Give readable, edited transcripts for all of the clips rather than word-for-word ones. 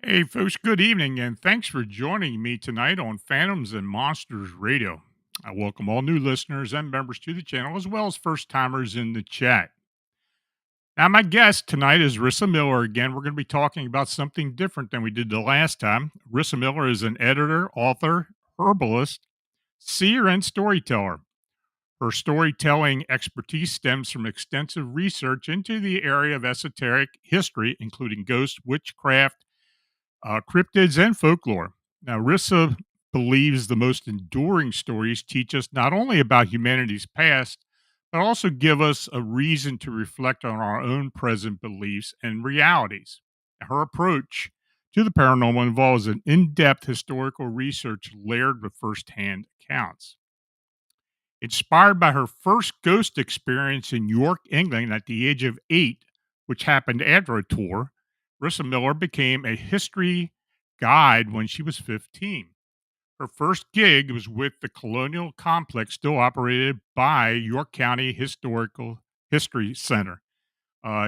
Hey, folks, good evening, and thanks for joining me tonight on Phantoms and Monsters Radio. I welcome all new listeners and members to the channel, as well as first timers in the chat. Now, my guest tonight is Rissa Miller again. We're going to be talking about something different than we did the last time. Rissa Miller is an editor, author, herbalist, seer, and storyteller. Her storytelling expertise stems from extensive research into the area of esoteric history, including ghosts, witchcraft, cryptids, and folklore. Now, Rissa believes the most enduring stories teach us not only about humanity's past, but also give us a reason to reflect on our own present beliefs and realities. Her approach to the paranormal involves an in depth historical research layered with firsthand accounts. Inspired by her first ghost experience in York, England at the age of 8, which happened after a tour, Rissa Miller became a history guide when she was 15. Her first gig was with the Colonial Complex, still operated by York County Historical History Center.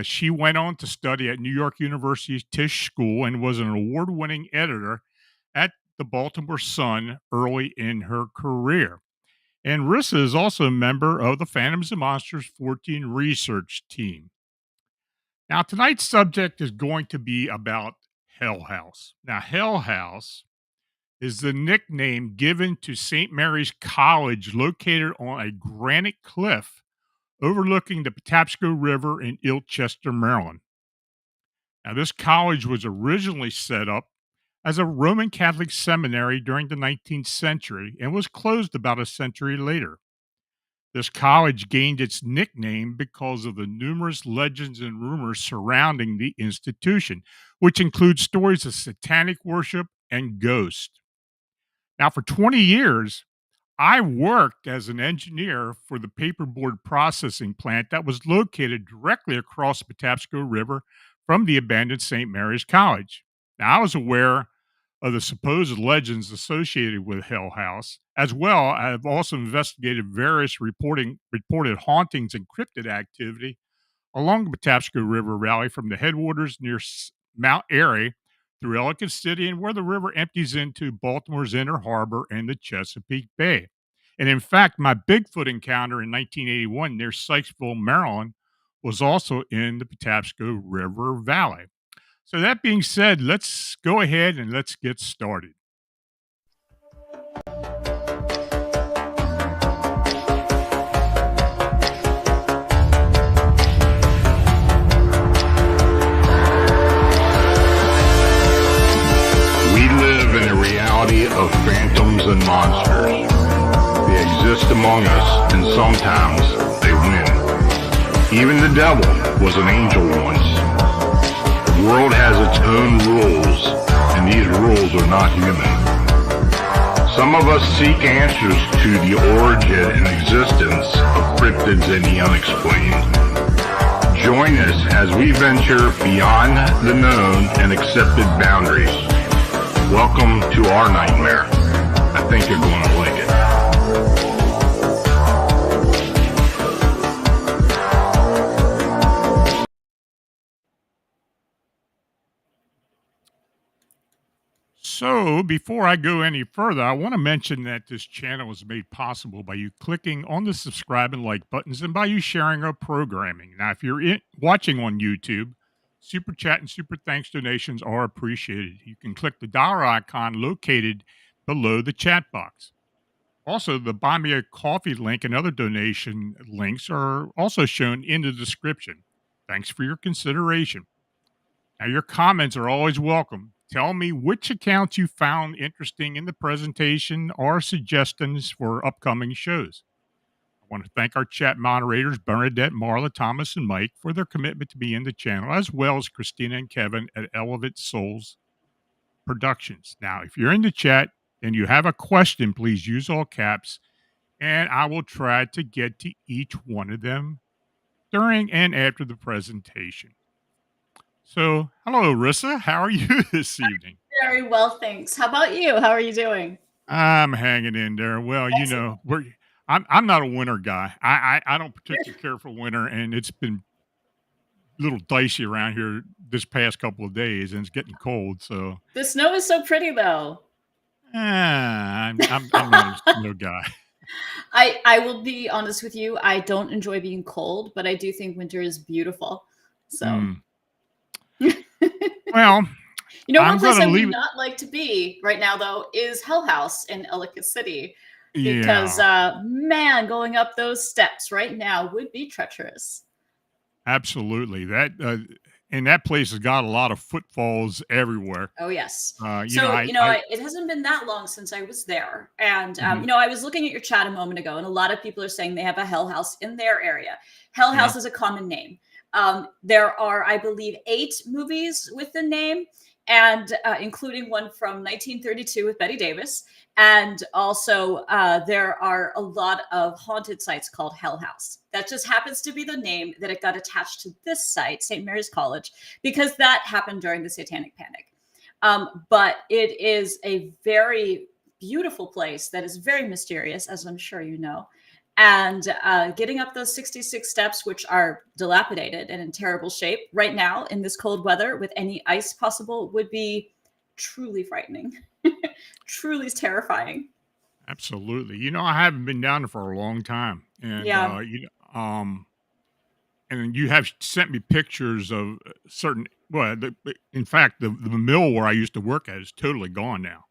She went on to study at New York University's Tisch School and was an award winning editor at the Baltimore Sun early in her career. And Rissa is also a member of the Phantoms and Monsters 14 research team. Now, tonight's subject is going to be about Hell House. Now, Hell House is the nickname given to St. Mary's College located on a granite cliff overlooking the Patapsco River in Ilchester, Maryland. Now, this college was originally set up as a Roman Catholic seminary during the 19th century and was closed about a century later. This college gained its nickname because of the numerous legends and rumors surrounding the institution, which include stories of satanic worship and ghosts. Now, for 20 years, I worked as an engineer for the paperboard processing plant that was located directly across the Patapsco River from the abandoned St. Mary's College. Now, I was aware of the supposed legends associated with Hell House. As well, I have also investigated various reported hauntings and cryptid activity along the Patapsco River Valley from the headwaters near Mount Airy through Ellicott City and where the river empties into Baltimore's Inner Harbor and the Chesapeake Bay. And in fact, my Bigfoot encounter in 1981 near Sykesville, Maryland, was also in the Patapsco River Valley. So, that being said, let's go ahead and let's get started. We live in a reality of phantoms and monsters. They exist among us, and sometimes they win. Even the devil was an angel once. The world has its own rules, and these rules are not human. Some of us seek answers to the origin and existence of cryptids and the unexplained. Join us as we venture beyond the known and accepted boundaries. Welcome to our nightmare. I think you're going to like it. So, before I go any further, I want to mention that this channel is made possible by you clicking on the subscribe and like buttons and by you sharing our programming. Now, if you're watching on YouTube, super chat and super thanks donations are appreciated. You can click the dollar icon located below the chat box. Also, the Buy Me a Coffee link and other donation links are also shown in the description. Thanks for your consideration. Now, your comments are always welcome. Tell me which accounts you found interesting in the presentation or suggestions for upcoming shows. I want to thank our chat moderators, Bernadette, Marla, Thomas, and Mike, for their commitment to be in the channel, as well as Christina and Kevin at Elevate Souls Productions. Now, if you're in the chat and you have a question, please use all caps, and I will try to get to each one of them during and after the presentation. So, hello, Rissa. How are you this evening? Very well, thanks. How about you? How are you doing? I'm hanging in there. Well, you know, I'm not a winter guy. I don't particularly care for winter, and it's been little dicey around here this past couple of days, and it's getting cold. So, The snow is so pretty though. I'm not a snow guy. I will be honest with you. I don't enjoy being cold, but I do think winter is beautiful. So, Mm. Well, one I'm place gonna I would leave it. not like to be right now though is Hell House in Ellicott City because Yeah. man, going up those steps right now would be treacherous. Absolutely. And that place has got a lot of footfalls everywhere. Oh yes. You know, So, I it hasn't been that long since I was there. And, mhm, I was looking at your chat a moment ago, and a lot of people are saying they have a Hell House in their area. Hell yeah, House is a common name. There are, I believe, 8 movies with the name, and including one from 1932 with Betty Davis. And also, there are a lot of haunted sites called Hell House. That just happens to be the name that it got attached to this site, St. Mary's College, because that happened during the Satanic Panic. But it is a very beautiful place that is very mysterious, as I'm sure you know. And getting up those 66 steps, which are dilapidated and in terrible shape right now in this cold weather with any ice possible, would be truly frightening, truly terrifying. absolutely. I haven't been down there for a long time, and Yeah. and you have sent me pictures of certain. Well, in fact, the mill where I used to work at is totally gone now,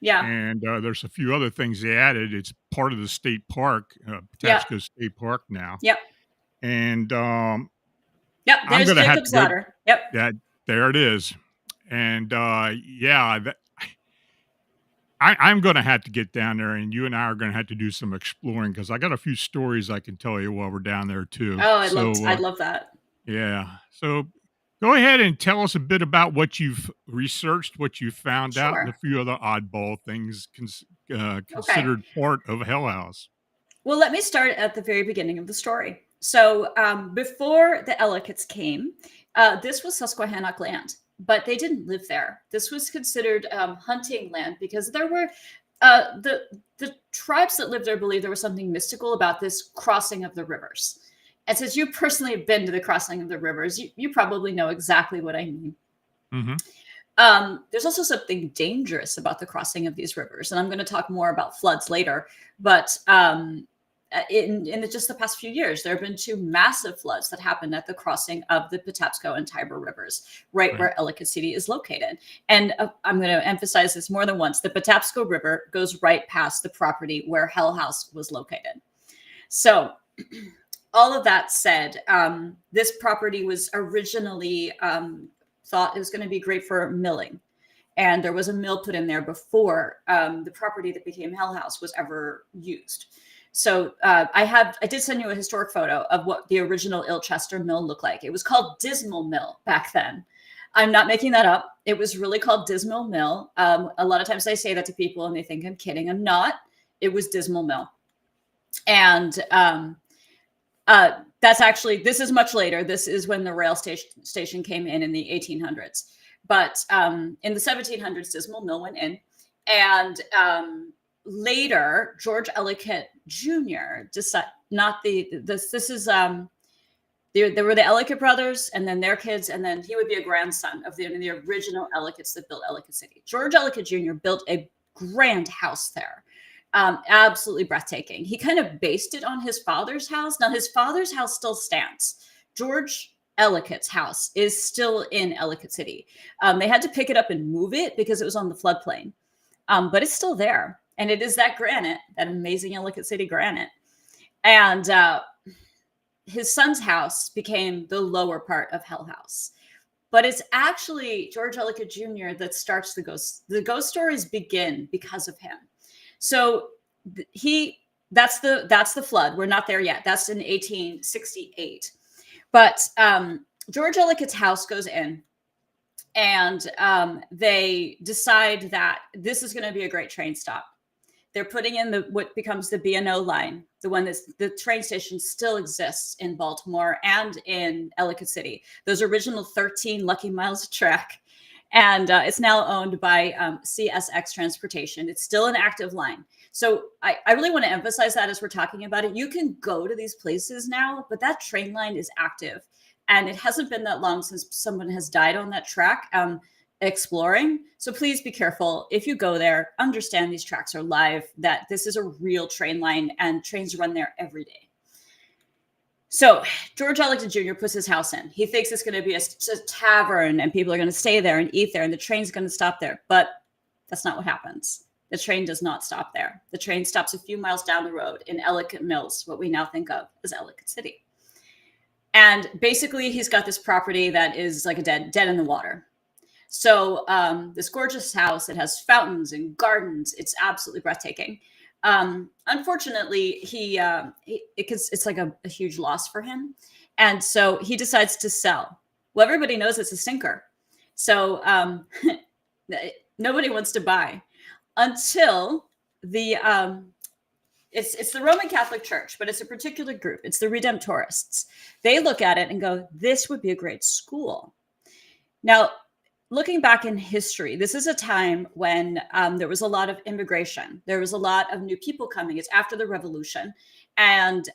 Yeah. and there's a few other things they added. It's part of the state park, Yep. Patapsco State Park now, Yep. and Yep. I'm There's gonna have to Jacob's go. ladder. Yep. That there it is, and yeah, I'm gonna have to get down there, and you and I are gonna have to do some exploring because I got a few stories I can tell you while we're down there too. Oh, So, I'd love that. yeah. So, go ahead and tell us a bit about what you've researched, what you found out, and a Sure. few other oddball things Okay. considered part of Hell House. Well, let me start at the very beginning of the story. So, before the Ellicotts came, this was Susquehannock land, but they didn't live there. This was considered hunting land because there were the tribes that lived there believed there was something mystical about this crossing of the rivers. And since you personally have been to the crossing of the rivers, you probably know exactly what I mean. Hmm. There's also something dangerous about the crossing of these rivers, and I'm going to talk more about floods later. But in just the past few years, there have been 2 massive floods that happened at the crossing of the Patapsco and Tiber rivers, right Right. where Ellicott City is located. And I'm going to emphasize this more than once: the Patapsco River goes right past the property where Hell House was located. So, all of that said, this property was originally thought it was going to be great for milling. And there was a mill put in there before the property that became Hell House was ever used. So I did send you a historic photo of what the original Ilchester mill looked like. It was called Dismal Mill back then. I'm not making that up. It was really called Dismal Mill. A lot of times I say that to people and they think I'm kidding. I'm not. It was Dismal Mill. And that's actually, this is much later. This is when the rail station came in the 1800s. But in the 1700s, Dismal Mill went in. And later, George Ellicott Jr. decided, not this is, there were the Ellicott brothers and then their kids, and then he would be a grandson of the original Ellicotts that built Ellicott City. George Ellicott Jr. built a grand house there. Absolutely breathtaking. He kind of based it on his father's house. Now, his father's house still stands. George Ellicott's house is still in Ellicott City. They had to pick it up and move it because it was on the floodplain, but it's still there. And it is that granite, that amazing Ellicott City granite. And his son's house became the lower part of Hell House. But it's actually George Ellicott Jr. that starts the ghost. The ghost stories begin because of him. So that's the flood. We're not there yet. That's in 1868. But George Ellicott's house goes in, and they decide that this is going to be a great train stop. They're putting in what becomes the B&O line, the one that's the train station still exists in Baltimore and in Ellicott City. Those original 13 lucky miles of track. And it's now owned by CSX Transportation. It's still an active line. So I really want to emphasize that as we're talking about it. You can go to these places now, but that train line is active. And it hasn't been that long since someone has died on that track exploring. So please be careful. If you go there, understand these tracks are live, that this is a real train line and trains run there every day. So George Ellington Jr. puts his house in. He thinks it's going to be a tavern and people are going to stay there and eat there and the train's going to stop there. But that's not what happens. The train does not stop there. The train stops a few miles down the road in Ellicott Mills, what we now think of as Ellicott City. And basically, he's got this property that is like a dead in the water. So this gorgeous house, it has fountains and gardens. It's absolutely breathtaking. Unfortunately, it's like a huge loss for him. And so he decides to sell. Well, everybody knows it's a stinker. So nobody wants to buy until it's the Roman Catholic Church, but it's a particular group. It's the Redemptorists. They look at it and go, this would be a great school. Now, looking back in history, this is a time when there was a lot of immigration. There was a lot of new people coming. It's after the Revolution. And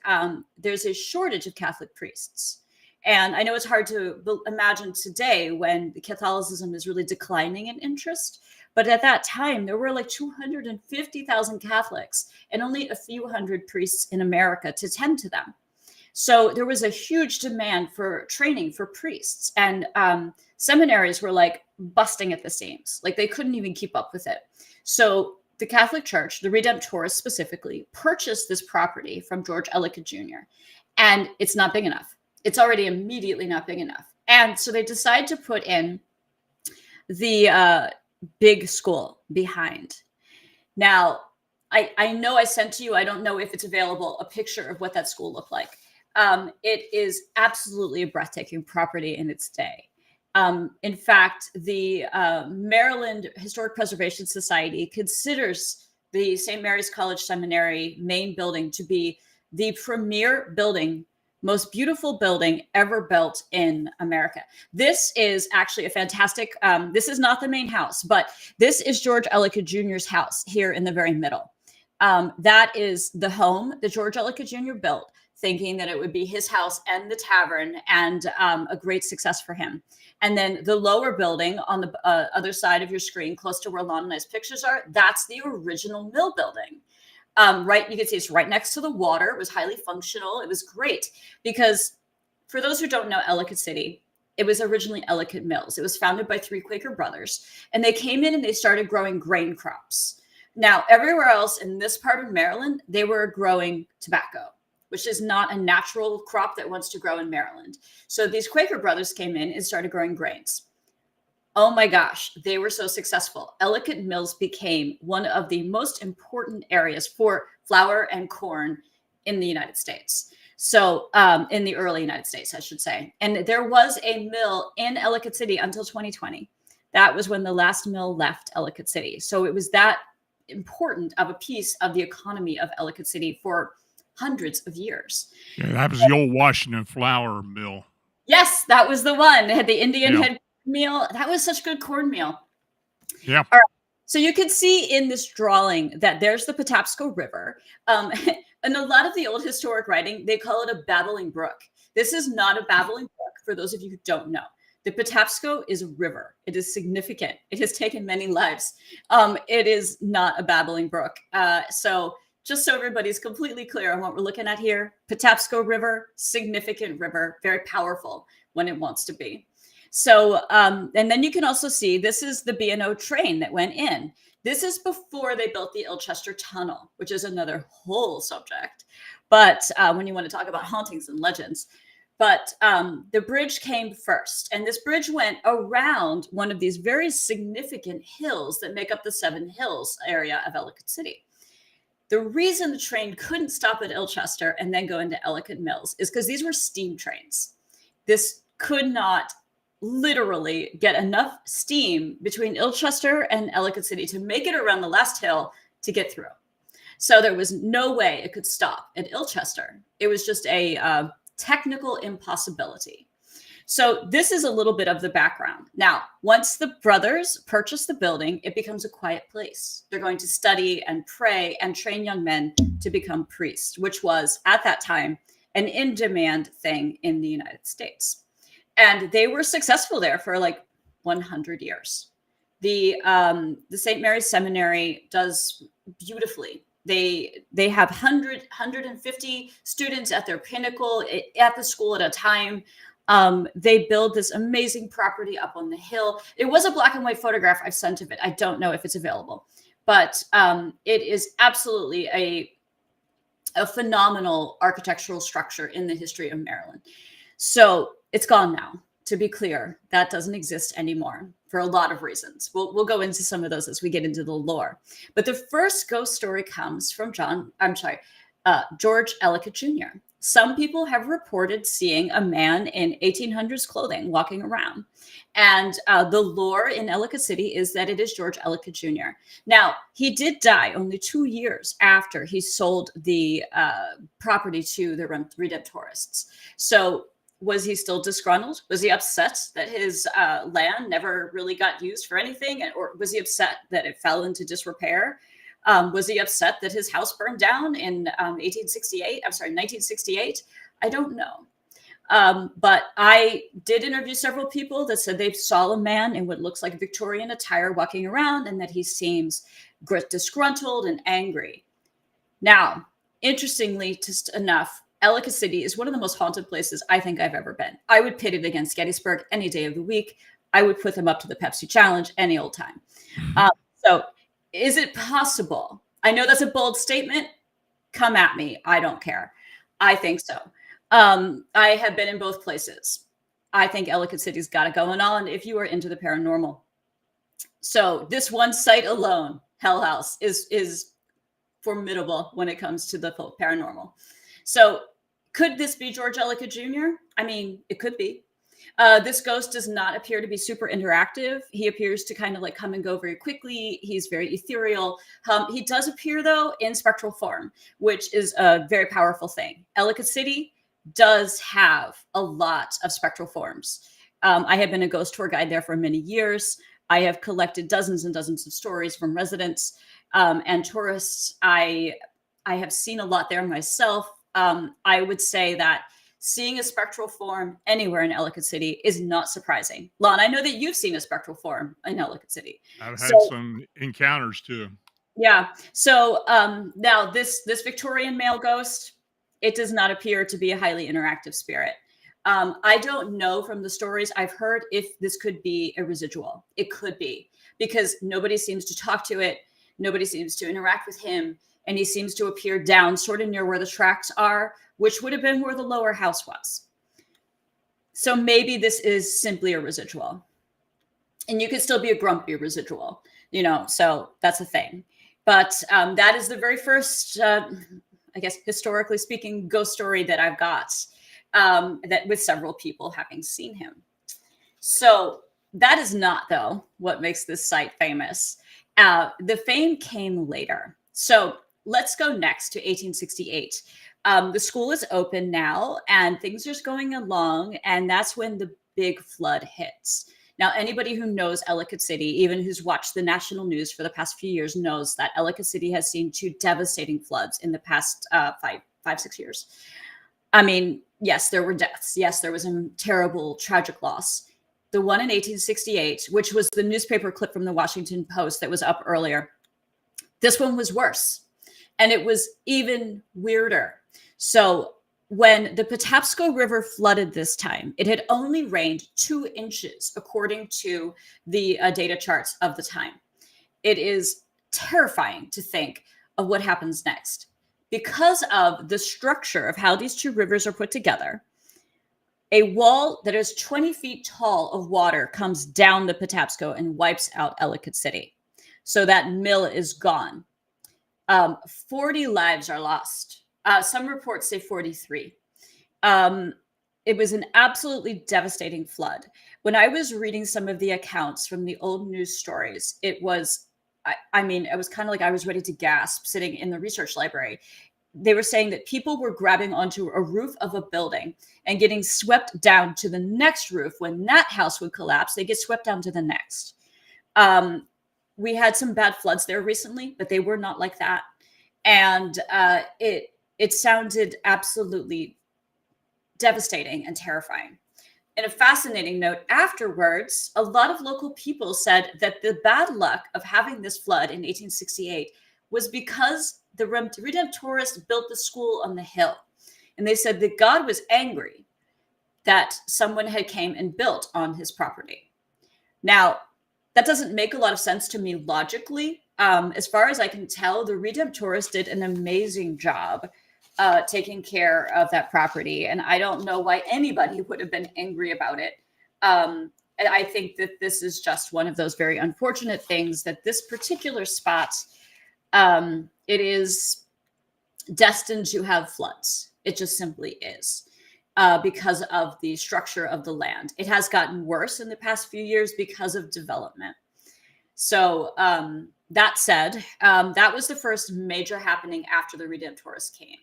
there's a shortage of Catholic priests. And I know it's hard to imagine today when Catholicism is really declining in interest. But at that time, there were like 250,000 Catholics and only a few hundred priests in America to tend to them. So there was a huge demand for training for priests, and seminaries were like busting at the seams. Like they couldn't even keep up with it. So the Catholic Church, the Redemptorists specifically, purchased this property from George Ellicott Jr. And it's not big enough. It's already immediately not big enough. And so they decide to put in the big school behind. Now, I know I sent to you, I don't know if it's available, a picture of what that school looked like. It is absolutely a breathtaking property in its day. In fact, the Maryland Historic Preservation Society considers the St. Mary's College Seminary main building to be the premier building, most beautiful building ever built in America. This is actually a fantastic, this is not the main house, but this is George Ellicott Jr.'s house here in the very middle. That is the home that George Ellicott Jr. built, thinking that it would be his house and the tavern and a great success for him. And then the lower building on the other side of your screen, close to where Lon and I's pictures are, that's the original mill building. Right, you can see it's right next to the water. It was highly functional. It was great because for those who don't know Ellicott City, it was originally Ellicott Mills. It was founded by 3 Quaker brothers, and they came in and they started growing grain crops. Now, everywhere else in this part of Maryland, they were growing tobacco, which is not a natural crop that wants to grow in Maryland. So these Quaker brothers came in and started growing grains. Oh my gosh, they were so successful. Ellicott Mills became one of the most important areas for flour and corn in the United States. So in the early United States, I should say. And there was a mill in Ellicott City until 2020. That was when the last mill left Ellicott City. So it was that important of a piece of the economy of Ellicott City for hundreds of years. Yeah, that was the old Washington flour mill. Yes, that was the one. It had the Indian head meal. That was such good cornmeal. Yeah. All right. So you can see in this drawing that there's the Patapsco River. And a lot of the old historic writing, they call it a babbling brook. This is not a babbling brook, for those of you who don't know. The Patapsco is a river. It is significant. It has taken many lives. It is not a babbling brook. So just so everybody's completely clear on what we're looking at here, Patapsco River, significant river, very powerful when it wants to be. So, and then you can also see, this is the B&O train that went in. This is before they built the Ilchester Tunnel, which is another whole subject. But when you want to talk about hauntings and legends, but the bridge came first. And this bridge went around one of these very significant hills that make up the 7 Hills area of Ellicott City. The reason the train couldn't stop at Ilchester and then go into Ellicott Mills is because these were steam trains. This could not literally get enough steam between Ilchester and Ellicott City to make it around the last hill to get through. So there was no way it could stop at Ilchester. It was just a technical impossibility. So this is a little bit of the background. Now, once the brothers purchase the building, it becomes a quiet place. They're going to study and pray and train young men to become priests, which was at that time an in-demand thing in the United States. And they were successful there for like 100 years. The St. Mary's Seminary does beautifully. They have 150 students at their pinnacle at the school at a time. They build this amazing property up on the hill. It was a black and white photograph I've sent of it. I don't know if it's available, but it is absolutely a phenomenal architectural structure in the history of Maryland. So it's gone now. To be clear, that doesn't exist anymore for a lot of reasons. We'll go into some of those as we get into the lore. But the first ghost story comes from George Ellicott Jr. Some people have reported seeing a man in 1800s clothing walking around. And the lore in Ellicott City is that it is George Ellicott Jr. Now, he did die only 2 years after he sold the property to the Redemptorists. So was he still disgruntled? Was he upset that his land never really got used for anything? Or was he upset that it fell into disrepair? Was he upset that his house burned down in 1968? I don't know. But I did interview several people that said they saw a man in what looks like Victorian attire walking around and that he seems disgruntled and angry. Now, interestingly, just enough, Ellicott City is one of the most haunted places I think I've ever been. I would pit it against Gettysburg any day of the week. I would put them up to the Pepsi Challenge any old time. So is it possible? I know that's a bold statement. Come at me. I don't care. I think so. I have been in both places. I think Ellicott City's got it going on if you are into the paranormal. So this one site alone, Hell House, is formidable when it comes to the paranormal. So could this be George Ellicott Jr.? I mean, it could be. This ghost does not appear to be super interactive. He appears to kind of like come and go very quickly. He's very ethereal. He does appear, though, in spectral form, which is a very powerful thing. Ellicott City does have a lot of spectral forms. I have been a ghost tour guide there for many years. I have collected dozens and dozens of stories from residents and tourists. I have seen a lot there myself. I would say that seeing a spectral form anywhere in Ellicott City is not surprising. Lon, I know that you've seen a spectral form in Ellicott City. I've had some encounters too. Yeah. So now this Victorian male ghost, it does not appear to be a highly interactive spirit. I don't know from the stories I've heard if this could be a residual. It could be, because nobody seems to talk to it. Nobody seems to interact with him. And he seems to appear down sort of near where the tracks are, which would have been where the lower house was. So maybe this is simply a residual. And you could still be a grumpy residual, you know, so that's a thing. But that is the very first, I guess, historically speaking, ghost story that I've got, that with several people having seen him. So that is not, though, what makes this site famous. The fame came later. So let's go next to 1868. The school is open now and things are just going along. And that's when the big flood hits. Now, anybody who knows Ellicott City, even who's watched the national news for the past few years, knows that Ellicott City has seen 2 devastating floods in the past 6 years. I mean, yes, there were deaths. Yes, there was a terrible, tragic loss. The one in 1868, which was the newspaper clip from the Washington Post that was up earlier, this one was worse. And it was even weirder. So when the Patapsco River flooded this time, it had only rained 2 inches, according to the data charts of the time. It is terrifying to think of what happens next. Because of the structure of how these 2 rivers are put together, a wall that is 20 feet tall of water comes down the Patapsco and wipes out Ellicott City. So that mill is gone. 40 lives are lost. Some reports say 43. It was an absolutely devastating flood. When I was reading some of the accounts from the old news stories, it was, I mean, it was kind of like I was ready to gasp sitting in the research library. They were saying that people were grabbing onto a roof of a building and getting swept down to the next roof. When that house would collapse, they get swept down to the next. We had some bad floods there recently, but they were not like that. And it sounded absolutely devastating and terrifying. In a fascinating note afterwards, a lot of local people said that the bad luck of having this flood in 1868 was because the Redemptorists built the school on the hill. And they said that God was angry that someone had came and built on his property. Now, that doesn't make a lot of sense to me logically. As far as I can tell, the Redemptorists did an amazing job taking care of that property. And I don't know why anybody would have been angry about it. And I think that this is just one of those very unfortunate things, that this particular spot, it is destined to have floods. It just simply is, because of the structure of the land. It has gotten worse in the past few years because of development. So that said, that was the first major happening after the Redemptorists came.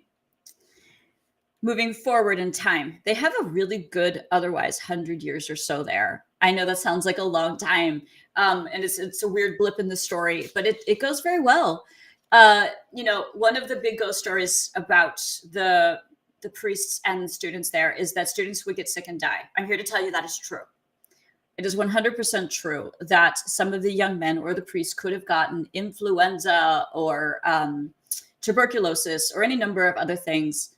Moving forward in time, they have a really good, otherwise 100 years or so there. I know that sounds like a long time, and it's a weird blip in the story, but it goes very well. One of the big ghost stories about the priests and students there is that students would get sick and die. I'm here to tell you that is true. It is 100% true that some of the young men or the priests could have gotten influenza or tuberculosis or any number of other things,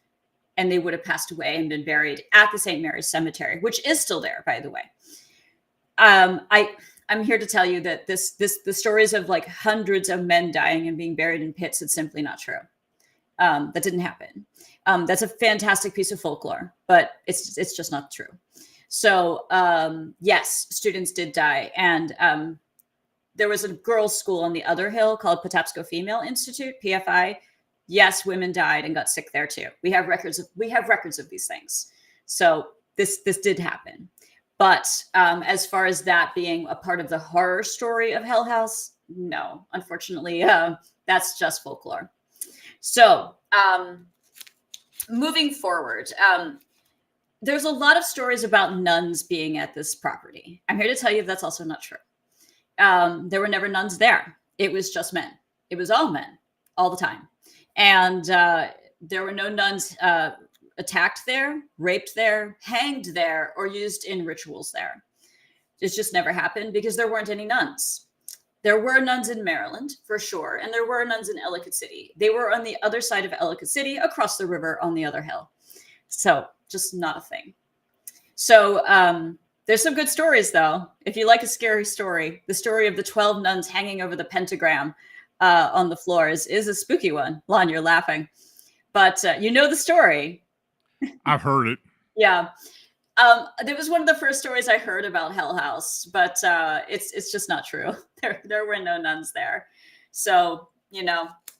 and they would have passed away and been buried at the St. Mary's Cemetery, which is still there, by the way. I'm here to tell you that the stories of like hundreds of men dying and being buried in pits, it's simply not true. That didn't happen. That's a fantastic piece of folklore, but it's just not true. So yes, students did die, and there was a girls' school on the other hill called Patapsco Female Institute, PFI. Yes, women died and got sick there too. We have records of these things. So this did happen. But as far as that being a part of the horror story of Hell House, no, unfortunately, that's just folklore. So moving forward, there's a lot of stories about nuns being at this property. I'm here to tell you that's also not true. There were never nuns there. It was just men. It was all men all the time. And there were no nuns attacked there, raped there, hanged there, or used in rituals there. It just never happened because there weren't any nuns. There were nuns in Maryland, for sure, and there were nuns in Ellicott City. They were on the other side of Ellicott City, across the river on the other hill. So just not a thing. So there's some good stories, though. If you like a scary story, the story of the 12 nuns hanging over the pentagram on the floors is a spooky one. Lon, you're laughing. But you know the story. I've heard it. Yeah. That was one of the first stories I heard about Hell House, but it's just not true. There were no nuns there. So,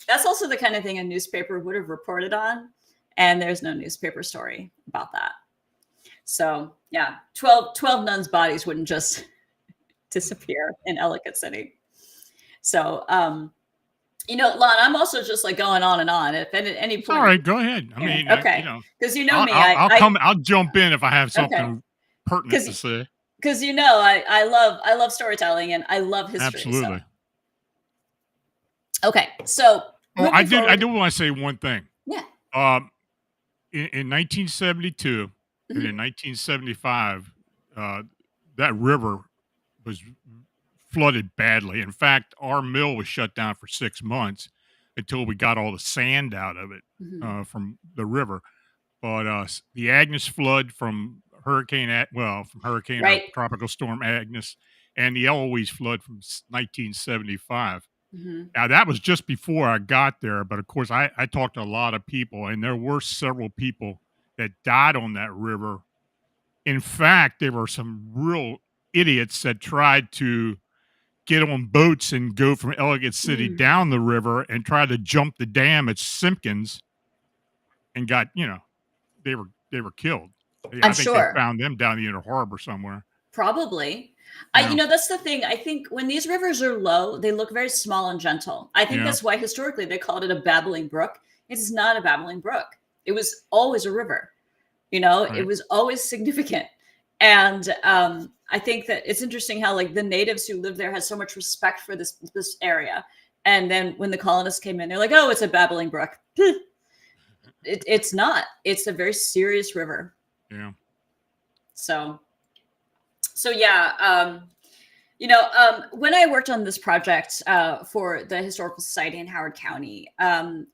that's also the kind of thing a newspaper would have reported on. And there's no newspaper story about that. So, yeah, 12 nuns' bodies wouldn't just disappear in Ellicott City. So, Lon, I'm also just like going on and on. If at any point, all right, go ahead. I mean, okay, because me, I'll jump in if I have something pertinent to say. Because I love storytelling and I love history. Absolutely. So. Okay, so I do want to say one thing. Yeah. In 1972 and in 1975, that river was flooded badly. In fact, our mill was shut down for 6 months until we got all the sand out of it from the river. But the Agnes flood from Tropical Storm Agnes, and the Eloise flood from 1975. Now, that was just before I got there, but of course, I talked to a lot of people, and there were several people that died on that river. In fact, there were some real idiots that tried to get on boats and go from Ellicott City down the river and try to jump the dam at Simpkins, and got, they were killed. I think they found them down the Inner Harbor somewhere. Probably. That's the thing. I think when these rivers are low, they look very small and gentle. I think that's why historically they called it a babbling brook. It's not a babbling brook. It was always a river. Right. It was always significant. And I think that it's interesting how like the natives who lived there had so much respect for this area. And then when the colonists came in, they're like, oh, it's a babbling brook. It's not. It's a very serious river. Yeah. So So yeah, when I worked on this project for the Historical Society in Howard County,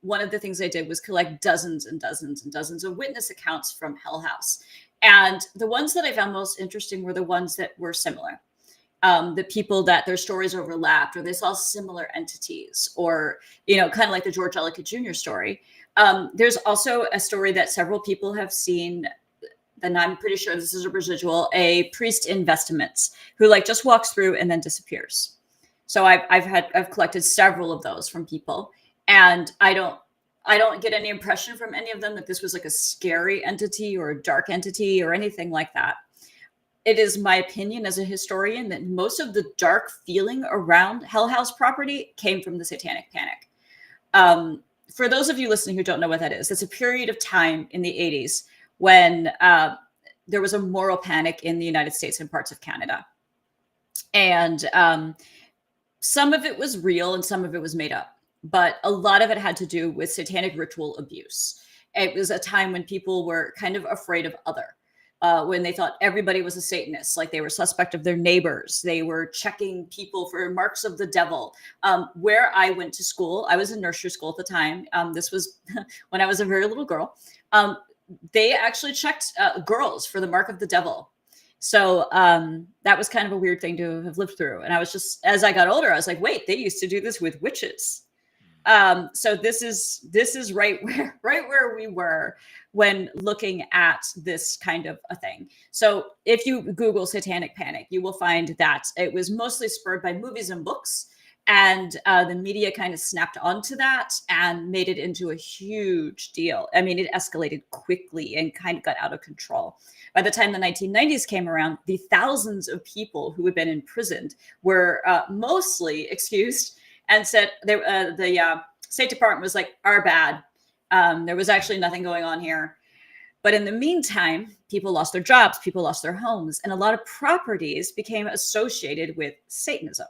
one of the things I did was collect dozens and dozens and dozens of witness accounts from Hell House. And the ones that I found most interesting were the ones that were similar. The people that their stories overlapped, or they saw similar entities, or, kind of like the George Ellicott Jr. story. There's also a story that several people have seen, and I'm pretty sure this is a residual, a priest in vestments who just walks through and then disappears. So I've collected several of those from people, and I don't get any impression from any of them that this was like a scary entity or a dark entity or anything like that. It is my opinion as a historian that most of the dark feeling around Hell House property came from the Satanic Panic. For those of you listening who don't know what that is, it's a period of time in the 80s when there was a moral panic in the United States and parts of Canada. And some of it was real and some of it was made up. But a lot of it had to do with satanic ritual abuse. It was a time when people were kind of afraid of other. When they thought everybody was a Satanist, like they were suspect of their neighbors. They were checking people for marks of the devil. Where I went to school, I was in nursery school at the time. This was when I was a very little girl. They actually checked girls for the mark of the devil. So that was kind of a weird thing to have lived through. And I was just, as I got older, I was like, wait, they used to do this with witches. So this is right where we were when looking at this kind of a thing. So if you Google Satanic Panic, you will find that it was mostly spurred by movies and books, and the media kind of snapped onto that and made it into a huge deal. I mean, it escalated quickly and kind of got out of control. By the time the 1990s came around, the thousands of people who had been imprisoned were mostly excused and said the State Department was like, our bad. There was actually nothing going on here. But in the meantime, people lost their jobs, people lost their homes, and a lot of properties became associated with Satanism.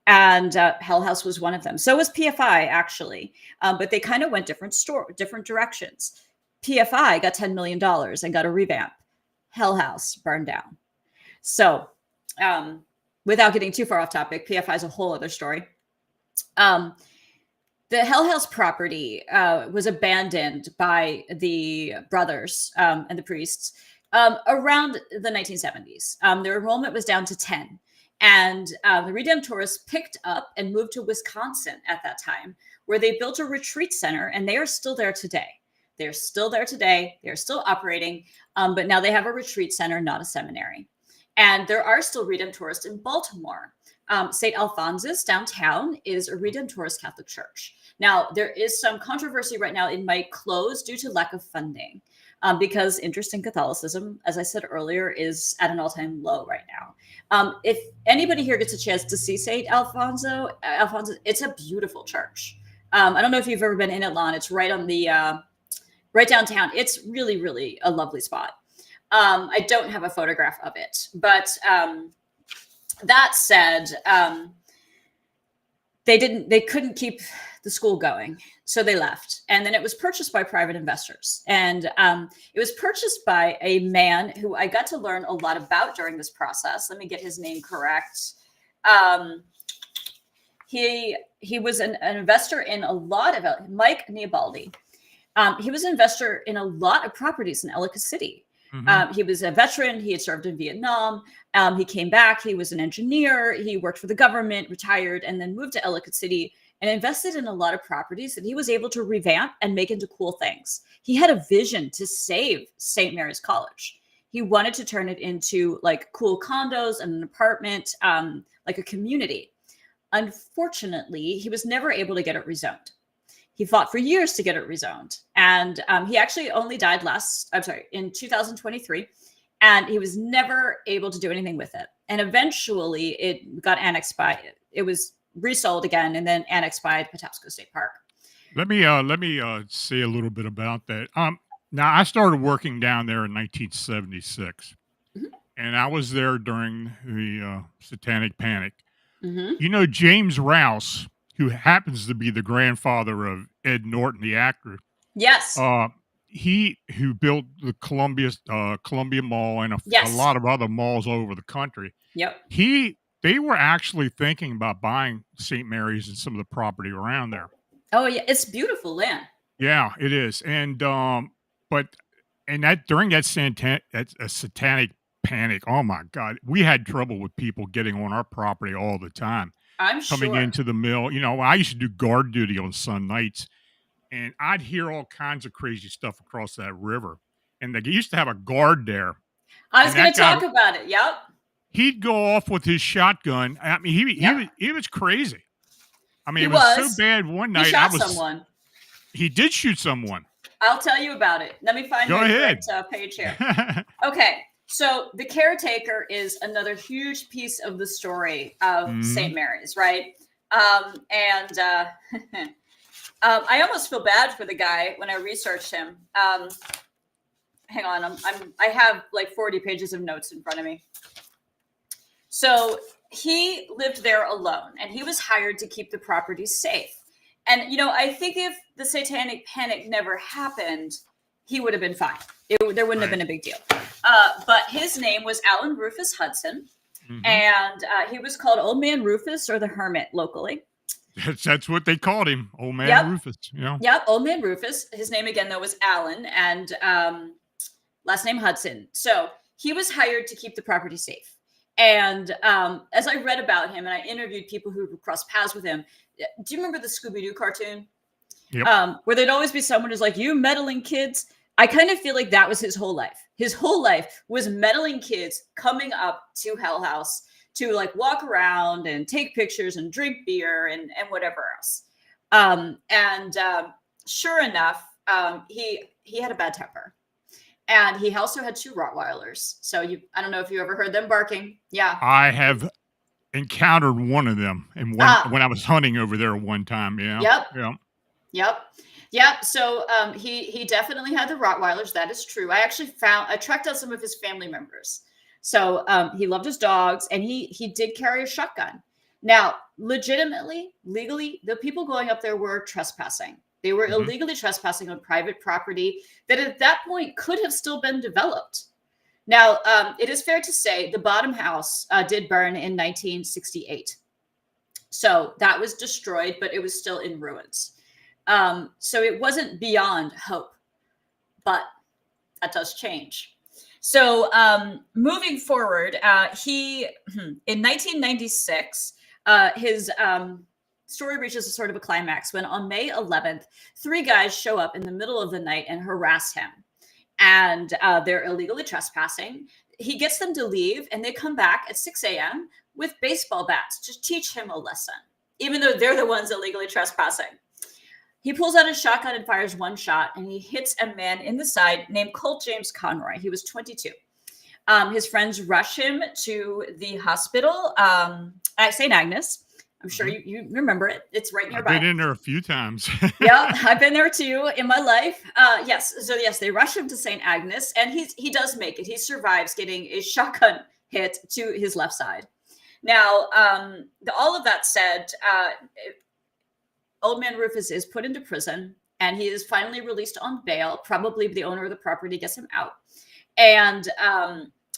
And Hell House was one of them. So was PFI, actually. But they kind of went different directions. PFI got $10 million and got a revamp. Hell House burned down. So without getting too far off topic, PFI is a whole other story. The Hell House property was abandoned by the brothers and the priests around the 1970s. Their enrollment was down to 10. And the Redemptorists picked up and moved to Wisconsin at that time, where they built a retreat center, and they are still there today. They're still there today. They're still operating, but now they have a retreat center, not a seminary. And there are still Redemptorists in Baltimore. St. Alphonsus downtown is a Redemptorist Catholic church. Now, there is some controversy right now. It might close due to lack of funding because interest in Catholicism, as I said earlier, is at an all-time low right now. If anybody here gets a chance to see St. Alphonsus, it's a beautiful church. I don't know if you've ever been in it, LON. It's right on the right downtown. It's really, really a lovely spot. I don't have a photograph of it, but that said, they couldn't keep the school going, so they left. And then it was purchased by private investors. And it was purchased by a man who I got to learn a lot about during this process. Let me get his name correct. He was an investor in a lot of Mike Neobaldi. He was an investor in a lot of properties in Ellicott City. Mm-hmm. He was a veteran. He had served in Vietnam. He came back. He was an engineer. He worked for the government, retired, and then moved to Ellicott City and invested in a lot of properties that he was able to revamp and make into cool things. He had a vision to save St. Mary's College. He wanted to turn it into like cool condos and an apartment, like a community. Unfortunately, he was never able to get it rezoned. He fought for years to get it rezoned. And he actually only died in 2023. And he was never able to do anything with it. And eventually it got annexed it was resold again and then annexed by Patapsco State Park. Let me say a little bit about that. Now I started working down there in 1976. Mm-hmm. And I was there during the Satanic Panic. Mm-hmm. You know, James Rouse, who happens to be the grandfather of Ed Norton, the actor. Yes. he who built the Columbia Mall and a Yes. lot of other malls all over the country. Yep. They were actually thinking about buying St. Mary's and some of the property around there. Oh yeah, it's beautiful land. Yeah, it is, but that during that satanic panic, oh my god, we had trouble with people getting on our property all the time, I'm coming sure. into the mill. I used to do guard duty on Sun nights, and I'd hear all kinds of crazy stuff across that river, and they used to have a guard there, I was and going that to guy talk about it. Yep. he'd go off with his shotgun. I mean, Yep. he was crazy. I mean, He it was so was. bad one He night, shot someone. he did shoot someone. I'll tell you about it. Let me find Go the ahead. correct page here. Okay, so the caretaker is another huge piece of the story of Mhm. St. Mary's, right? I almost feel bad for the guy when I researched him. Hang on, I have like 40 pages of notes in front of me. So he lived there alone, and he was hired to keep the property safe. And I think if the satanic panic never happened, he would have been fine. There wouldn't have been a big deal. But his name was Alan Rufus Hudson, and he was called Old Man Rufus or the Hermit locally. That's what they called him, Old Man Rufus. Yep, Old Man Rufus. His name again though was Alan, and last name Hudson. So he was hired to keep the property safe. And as I read about him, and I interviewed people who crossed paths with him. Do you remember the Scooby-Doo cartoon? Yep. Where there'd always be someone who's like, "You meddling kids." I kind of feel like that was his whole life. His whole life was meddling kids coming up to Hell House to like walk around and take pictures and drink beer and whatever else. Sure enough, he had a bad temper. And he also had 2 Rottweilers. So I don't know if you ever heard them barking. Yeah. I have encountered one of them when I was hunting over there one time. Yeah. Yep. So he definitely had the Rottweilers. That is true. I tracked out some of his family members. So he loved his dogs, and he did carry a shotgun. Now, legitimately, legally, the people going up there were trespassing. They were illegally trespassing on private property that at that point could have still been developed. Now, it is fair to say the bottom house did burn in 1968. So that was destroyed, but it was still in ruins. So it wasn't beyond hope, but that does change. So moving forward, in 1996, his story reaches a sort of a climax when on May 11th, 3 guys show up in the middle of the night and harass him. And they're illegally trespassing. He gets them to leave, and they come back at 6 a.m. with baseball bats to teach him a lesson, even though they're the ones illegally trespassing. He pulls out his shotgun and fires 1 shot, and he hits a man in the side named Colt James Conroy. He was 22. His friends rush him to the hospital at St. Agnes. I'm sure you remember it. It's right nearby. I've been in there a few times. Yeah, I've been there too in my life. Yes. So yes, they rush him to St. Agnes, and he does make it. He survives getting a shotgun hit to his left side. Now, all of that said, Old Man Rufus is put into prison, and he is finally released on bail. Probably the owner of the property gets him out. And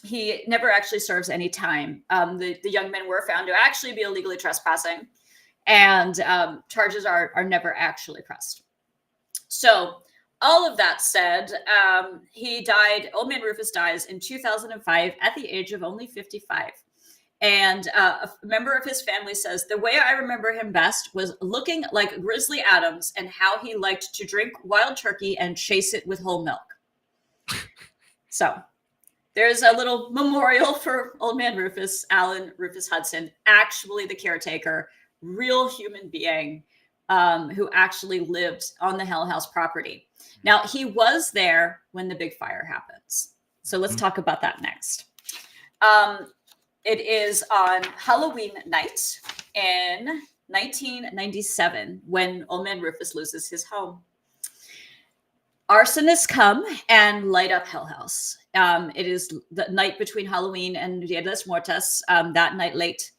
he never actually serves any time. The young men were found to actually be illegally trespassing, and charges are never actually pressed. So all of that said, he died. Old Man Rufus dies in 2005 at the age of only 55. And a member of his family says, the way I remember him best was looking like Grizzly Adams and how he liked to drink wild turkey and chase it with whole milk. So there's a little memorial for Old Man Rufus, Alan Rufus Hudson, actually the caretaker, real human being who actually lived on the Hell House property. Now, he was there when the big fire happens. So let's talk about that next. It is on Halloween night in 1997 when Old Man Rufus loses his home. Arsonists come and light up Hell House. It is the night between Halloween and Dia de los Muertos, that night late.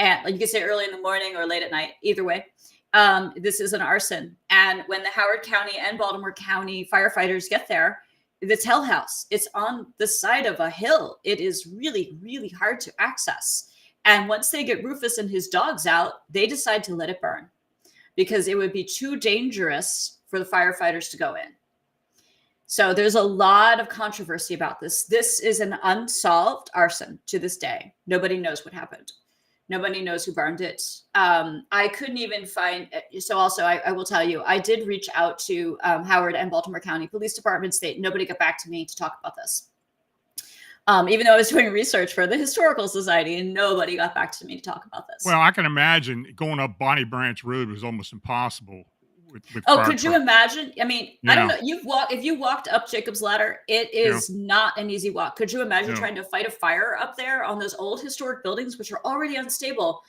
And like you can say early in the morning or late at night, either way. This is an arson. And when the Howard County and Baltimore County firefighters get there, it's Hell House. It's on the side of a hill. It is really, really hard to access. And once they get Rufus and his dogs out, they decide to let it burn because it would be too dangerous for the firefighters to go in. So there's a lot of controversy about this. This is an unsolved arson to this day. Nobody knows what happened. Nobody knows who burned it. I couldn't even find. So also, I will tell you, I did reach out to Howard and Baltimore County Police Departments. Nobody got back to me to talk about this. Even though I was doing research for the Historical Society, and nobody got back to me to talk about this. Well, I can imagine going up Bonnie Branch Road was almost impossible. Could you imagine? I mean, I don't know. If you walked up Jacob's Ladder, it is not an easy walk. Could you imagine trying to fight a fire up there on those old historic buildings, which are already unstable?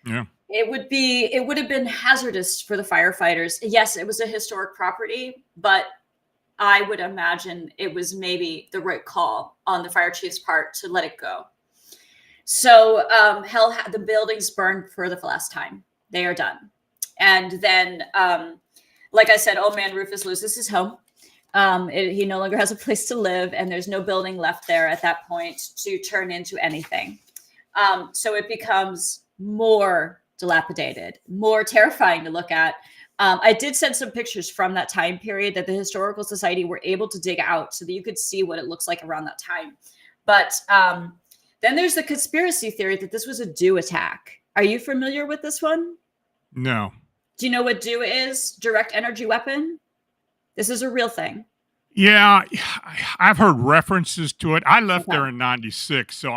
Yeah. It would have been hazardous for the firefighters. Yes, it was a historic property, but I would imagine it was maybe the right call on the fire chief's part to let it go. So the buildings burned for the last time. They are done. And then, like I said, old man Rufus loses his home. He no longer has a place to live, and there's no building left there at that point to turn into anything. So it becomes more dilapidated, more terrifying to look at. I did send some pictures from that time period that the Historical Society were able to dig out so that you could see what it looks like around that time. But then there's the conspiracy theory that this was a DEW attack. Are you familiar with this one? No. Do you know what DEW is? Direct energy weapon? This is a real thing. Yeah, I've heard references to it. I left there in 96, so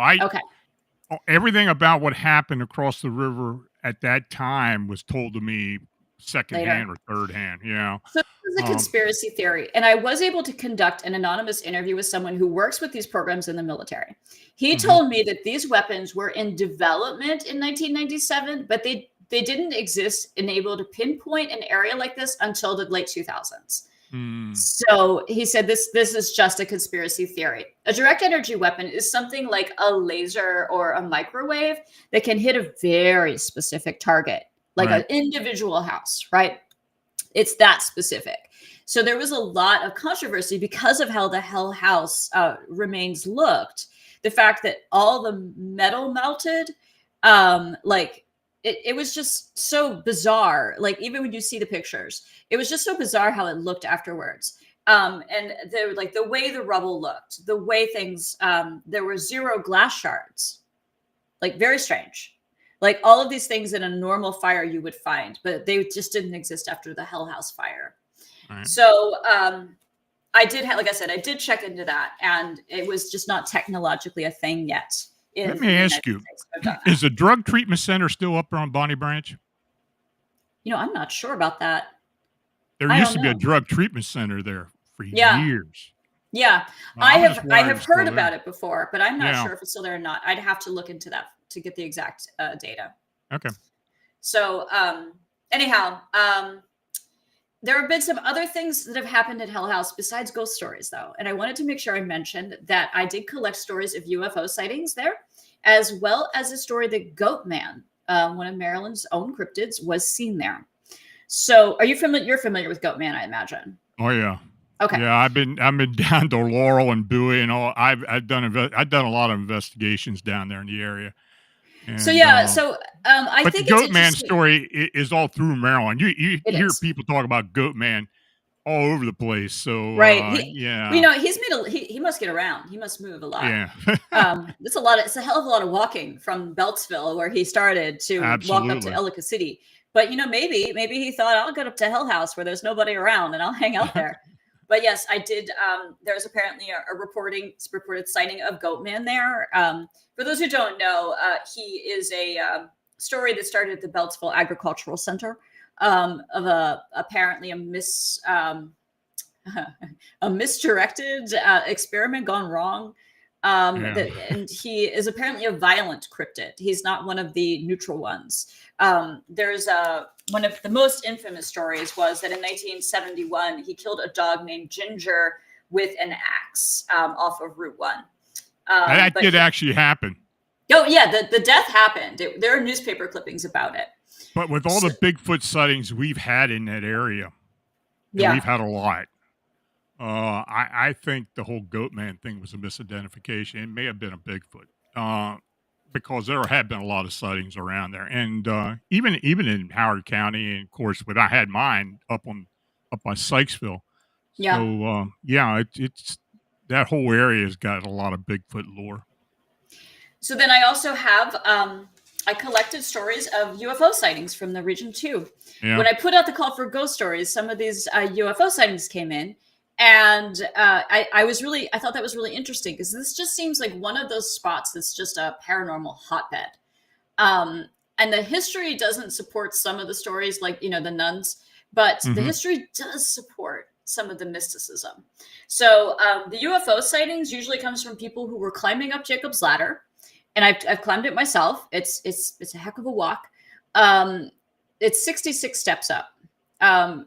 everything about what happened across the river at that time was told to me secondhand or third hand. Yeah. So this is a conspiracy theory. And I was able to conduct an anonymous interview with someone who works with these programs in the military. He told me that these weapons were in development in 1997, but they didn't exist and able to pinpoint an area like this until the late 2000s. So he said this is just a conspiracy theory. A direct energy weapon is something like a laser or a microwave that can hit a very specific target, like an individual house, right? It's that specific. So there was a lot of controversy because of how the Hell House remains looked. The fact that all the metal melted, it was just so bizarre. Like, even when you see the pictures, it was just so bizarre how it looked afterwards. And the way the rubble looked, the way things, there were 0 glass shards, like very strange. Like all of these things in a normal fire you would find, but they just didn't exist after the Hell House fire. Right. So I did check into that, and it was just not technologically a thing yet. Let me ask you, is the drug treatment center still up on Bonnie Branch? I'm not sure about that. There used to be a drug treatment center there for years. Yeah. I have heard about it before, but I'm not sure if it's still there or not. I'd have to look into that to get the exact data. Okay. So anyhow, there have been some other things that have happened at Hell House besides ghost stories, though. And I wanted to make sure I mentioned that I did collect stories of UFO sightings there, as well as a story that Goat Man, one of Maryland's own cryptids, was seen there. So are you familiar? You're familiar with Goat Man, I imagine. Oh, yeah. Okay. Yeah, I've been down to Laurel and Bowie and all. I've done a lot of investigations down there in the area. And, I think the Goat Man story is all through Maryland. You hear people talk about Goat Man all over the place. So right, he must get around. He must move a lot. Yeah, It's a hell of a lot of walking from Beltsville, where he started, to walk up to Ellicott City. But maybe he thought, I'll go up to Hell House where there's nobody around and I'll hang out there. But yes, I did. There's apparently a reported sighting of Goat Man there. For those who don't know, he is a story that started at the Beltsville Agricultural Center of apparently a misdirected experiment gone wrong. And he is apparently a violent cryptid. He's not one of the neutral ones. There's one of the most infamous stories was that in 1971, he killed a dog named Ginger with an axe off of Route 1. That did actually happen. Oh, yeah, the death happened. There are newspaper clippings about it. But with all So, the Bigfoot sightings we've had in that area, and yeah. we've had a lot, I think the whole goat man thing was a misidentification. It may have been a Bigfoot, uh, because there have been a lot of sightings around there, and even in Howard County, and of course, when I had mine up by Sykesville. Yeah. So yeah, it's that whole area has got a lot of Bigfoot lore. So then I also have I collected stories of UFO sightings from the region too. Yeah. When I put out the call for ghost stories, some of these UFO sightings came in, and I thought that was really interesting because this just seems like one of those spots that's just a paranormal hotbed. And the history doesn't support some of the stories, like the nuns, but the Hmm. history does support some of the mysticism. So the UFO sightings usually comes from people who were climbing up Jacob's ladder, and I've climbed it myself. It's a heck of a walk. Um, it's 66 steps up.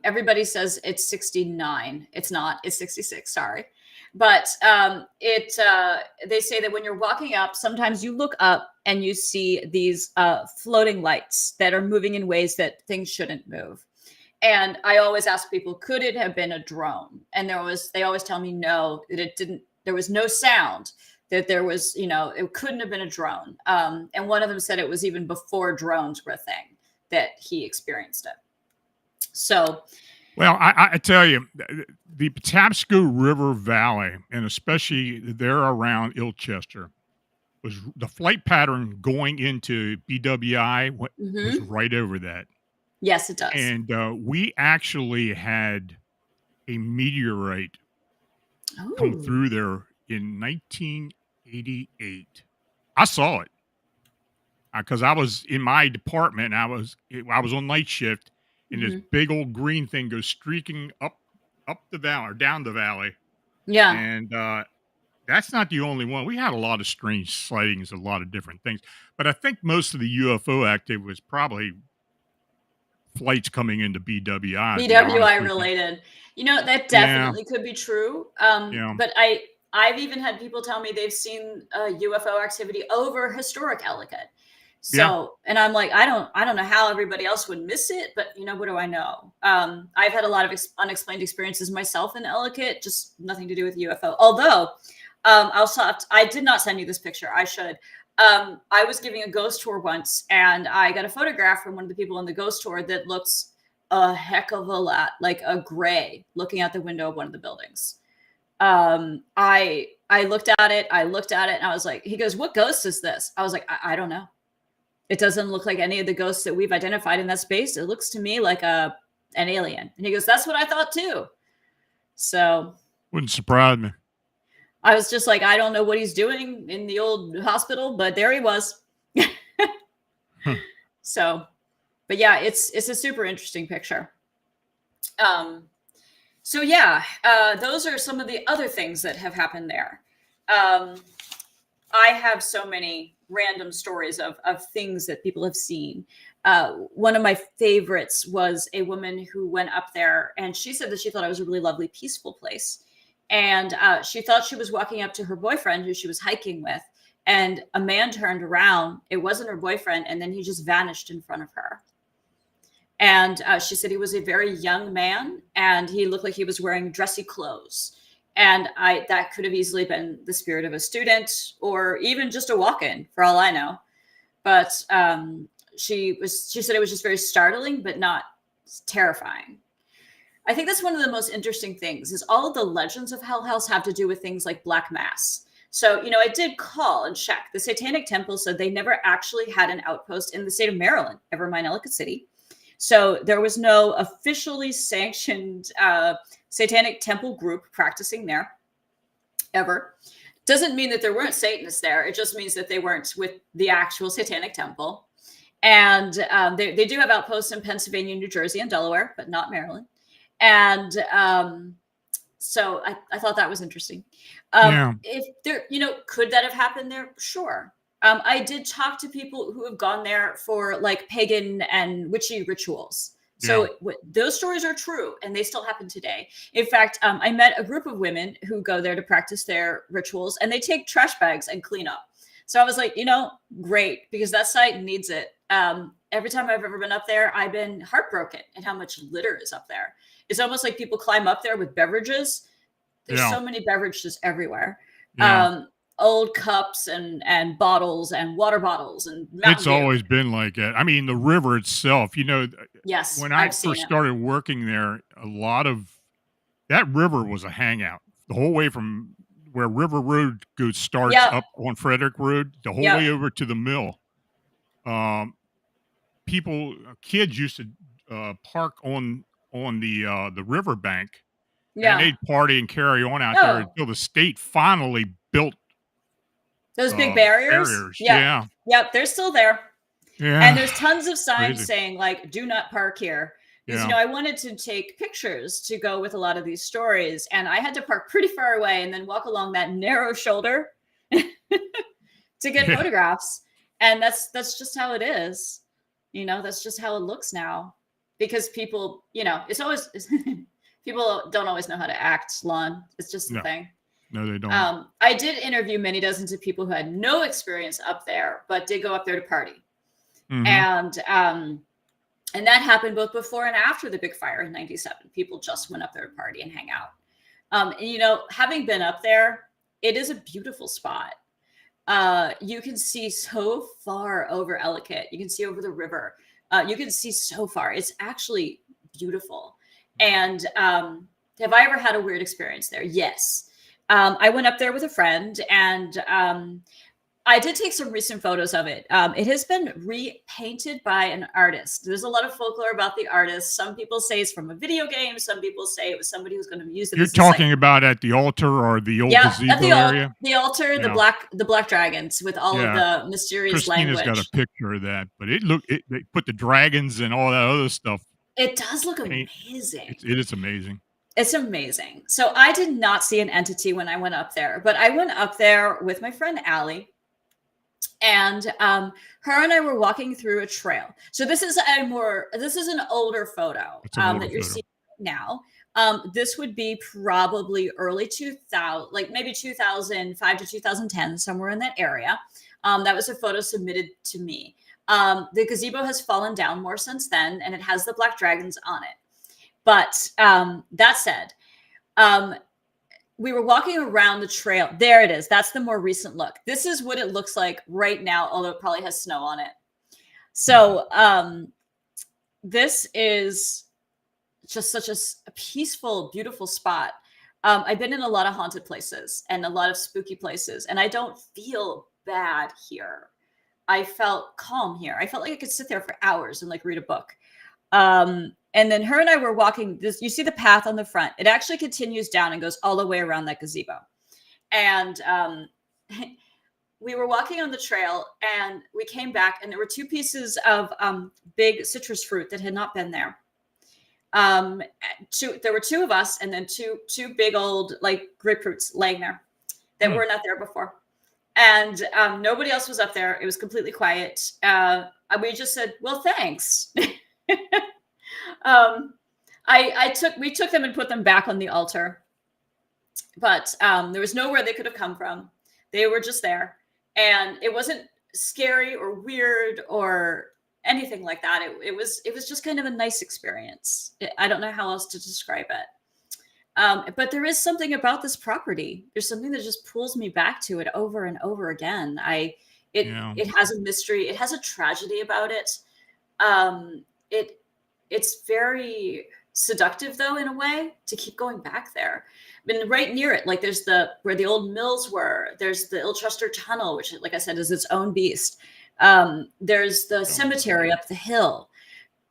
Everybody says it's 69. It's not. It's 66. Sorry, but they say that when you're walking up, sometimes you look up and you see these floating lights that are moving in ways that things shouldn't move. And I always ask people, could it have been a drone? And they always tell me no, that it didn't. There was no sound. That there was, it couldn't have been a drone. And one of them said it was even before drones were a thing that he experienced it. So, Well, I tell you, the Patapsco River Valley, and especially there around Ilchester, was the flight pattern going into BWI was mhm. right over that. Yes, it does. And we actually had a meteorite come Oh, through there in 1988. I saw it because I was in my department. I was on night shift, and this hmm, big old green thing goes streaking up the valley or down the valley, yeah. and that's not the only one. We had a lot of strange sightings, a lot of different things, but I think most of the UFO activity was probably flights coming into BWI. To be honest BWI with you, related. That yeah, definitely could be true. yeah, But I've even had people tell me they've seen UFO activity over historic Ellicott. yeah. So, and I'm like, I don't know how everybody else would miss it, but what do I know? I've had a lot of unexplained experiences myself in Ellicott, just nothing to do with UFO. Although, I did not send you this picture. I should. I was giving a ghost tour once, and I got a photograph from one of the people in the ghost tour that looks a heck of a lot like a gray looking out the window of one of the buildings. I looked at it, and I was like, he goes, "What ghost is this?" I was like, I don't know. It doesn't look like any of the ghosts that we've identified in that space. It looks to me like an alien. And he goes, "That's what I thought too." So Wouldn't surprise me. I was just like, I don't know what he's doing in the old hospital, but there he was. Huh. So, but yeah, it's a super interesting picture. Um, so yeah, those are some of the other things that have happened there. Um, I have so many random stories of things that people have seen. One of my favorites was a woman who went up there, and she said that she thought it was a really lovely, peaceful place. And she thought she was walking up to her boyfriend, who she was hiking with, and a man turned around. It wasn't her boyfriend, and then he just vanished in front of her. And she said he was a very young man, and he looked like he was wearing dressy clothes. And that could have easily been the spirit of a student, or even just a walk-in, for all I know. But she said it was just very startling, but not terrifying. I think that's one of the most interesting things is all of the legends of Hell House have to do with things like Black Mass. So, I did call and check. The Satanic Temple said they never actually had an outpost in the state of Maryland, ever mind Ellicott City. So there was no officially sanctioned Satanic Temple group practicing there ever. Doesn't mean that there weren't Satanists there. It just means that they weren't with the actual Satanic Temple. And they do have outposts in Pennsylvania, New Jersey, and Delaware, but not Maryland. And so I thought that was interesting. Yeah. If there, could that have happened there? Sure. I did talk to people who have gone there for like pagan and witchy rituals. Yeah. So those stories are true, and they still happen today. In fact, I met a group of women who go there to practice their rituals, and they take trash bags and clean up. So I was like, great, because that site needs it. every time I've ever been up there, I've been heartbroken at how much litter is up there. It's almost like people climb up there with beverages. There's Yeah. so many beverages everywhere. Yeah. Old cups and bottles and water bottles and Mountain It's Dew. always been like that. I mean, the river itself, Yes, when I I've seen first it. started working there, a lot of that river was a hangout the whole way from where River Road starts Yep. up on Frederick Road, the whole Yep. way over to the mill. Um, kids used to park on the riverbank, and Yeah. they'd party and carry on out there Oh, until the state finally built those big barriers. barriers. Yep. Yeah, Yep. They're still there. And yeah, there's tons of signs crazy. saying like, do not park here. Because, Yeah, I wanted to take pictures to go with a lot of these stories. And I had to park pretty far away and then walk along that narrow shoulder to get yeah, photographs. And that's just how it is. That's just how it looks now. Because people, it's always people don't always know how to act, Lon. It's just the no, thing. no, they don't. I did interview many dozens of people who had no experience up there, but did go up there to party. Hmm. And that happened both before and after the big fire in 97. People just went up there to party and hang out. Having been up there, it is a beautiful spot. You can see so far over Ellicott. You can see over the river. You can see so far. It's actually beautiful. And have I ever had a weird experience there? Yes. I went up there with a friend, and I did take some recent photos of it. It has been repainted by an artist. There's a lot of folklore about the artist. Some people say it's from a video game. Some people say it was somebody who's going to use it You're as a site. talking about at the altar or the old Yeah, at gazebo area? the altar, Yeah. the black dragons with all of Yeah. the mysterious Christina's got language. a picture of that, but they put the dragons and all that other stuff. It does look Paint. amazing. It is amazing. It's amazing. So I did not see an entity when I went up there, but I went up there with my friend Allie. And her and I were walking through a trail. So this is an older photo It's an older that you're photo. seeing now. This would be probably early 2000, like maybe 2005 to 2010, somewhere in that area. That was a photo submitted to me. The gazebo has fallen down more since then, and it has the black dragons on it. But that said, we were walking around the trail. There it is. That's the more recent look. This is what it looks like right now, although it probably has snow on it. So this is just such a peaceful, beautiful spot. I've been in a lot of haunted places and a lot of spooky places, and I don't feel bad here. I felt calm here. I felt like I could sit there for hours and like read a book. And then her and I were walking this, you see the path on the front. It actually continues down and goes all the way around that gazebo. And we were walking on the trail and we came back and there were two pieces of big citrus fruit that had not been there. There were two of us and then two big old like grapefruits laying there that were not there before. And nobody else was up there. It was completely quiet. We just said, well, thanks. We took them and put them back on the altar, but there was nowhere they could have come from. They were just there, and it wasn't scary or weird or anything like that. It was just kind of a nice experience. I don't know how else to describe it. But there is something about this property. There's something that just pulls me back to it over and over again. It has a mystery. It has a tragedy about it. It's very seductive though, in a way, to keep going back there. I mean, right near it, like there's where the old mills were, there's the Ilchester Tunnel, which, like I said, is its own beast. There's the cemetery up the hill.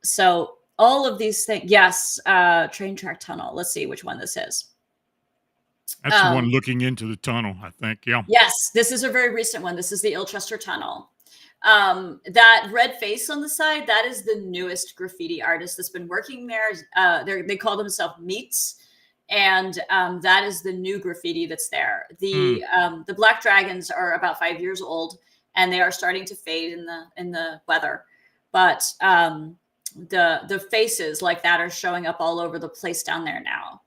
So all of these things, yes, train track tunnel. Let's see which one this is. That's the one looking into the tunnel, I think. Yeah. Yes, this is a very recent one. This is the Ilchester Tunnel. That red face on the side, that is the newest graffiti artist that's been working there. They call themselves Meats. And that is the new graffiti that's there. The black dragons are about 5 years old, and they are starting to fade in the weather. But the faces like that are showing up all over the place down there now.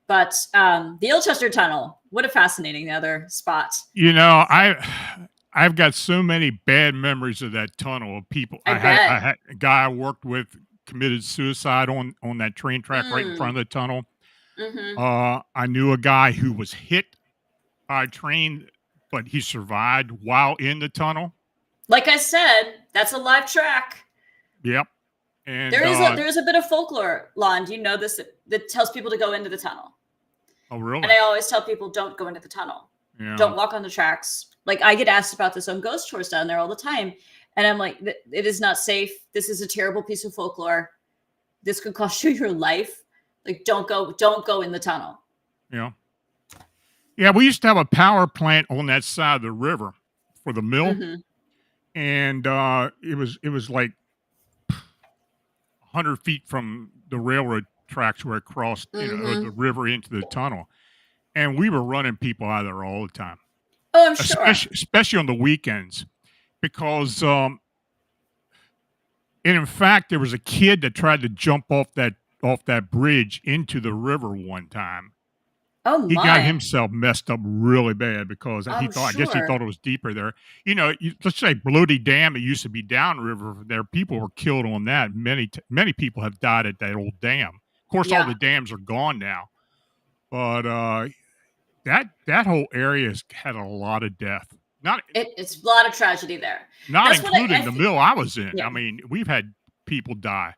But the Ilchester Tunnel, what a fascinating other spot. You know, I I've got so many bad memories of that tunnel of people. I I bet. had a guy I worked with committed suicide on that train track right in front Mm, of the tunnel. hmm. I knew a guy who was hit by a train, but he survived while in the tunnel. Like I said, that's a live track. Yep. And There is a bit of folklore, Lon. Do you know this that tells people to go into the tunnel? oh, And really? I always tell people don't go into the tunnel. Yeah. Don't walk on the tracks. Like I get asked about this on ghost tours down there all the time. And I'm like, it is not safe. This is a terrible piece of folklore. This could cost you your life. Like don't go in the tunnel. Yeah. Yeah. We used to have a power plant on that side of the river for the mill. Hmm. And it was like 100 feet from the railroad tracks where it crossed, the Hmm. river into the tunnel. And we were running people out of there all the time, Oh, I'm sure. especially on the weekends, because and in fact, there was a kid that tried to jump off that bridge into the river one time. Oh He got my. himself messed up really bad because I'm I guess he thought sure. it was deeper there. Let's say Bloody Dam, it used to be downriver there. People were killed on that. Many people have died at that old dam. Of course, all Yeah. the dams are gone now, but that whole area has had a lot of death. Not It's a lot of tragedy there. not That's what including I the feel. mill I was in. Yeah. I mean, we've had people die,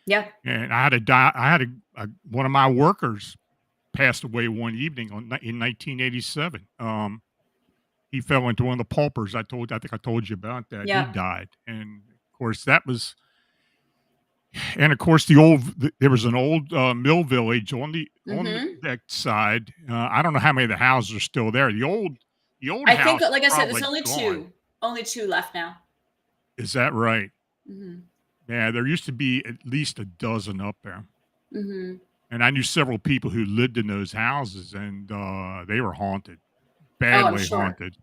Yeah. and I had one of my workers passed away one evening in 1987. He fell into one of the paupers. I think I told you about that. He Yeah. died, and of course and of course there was an old mill village on Hmm. that side. I don't know how many of the houses are still there. The old I think, house is like I said, it's probably gone. only two left now. Is that right? Hmm. Yeah, there used to be at least a dozen up there. Hmm. And I knew several people who lived in those houses, and they were haunted, Oh, I'm badly sure. haunted. You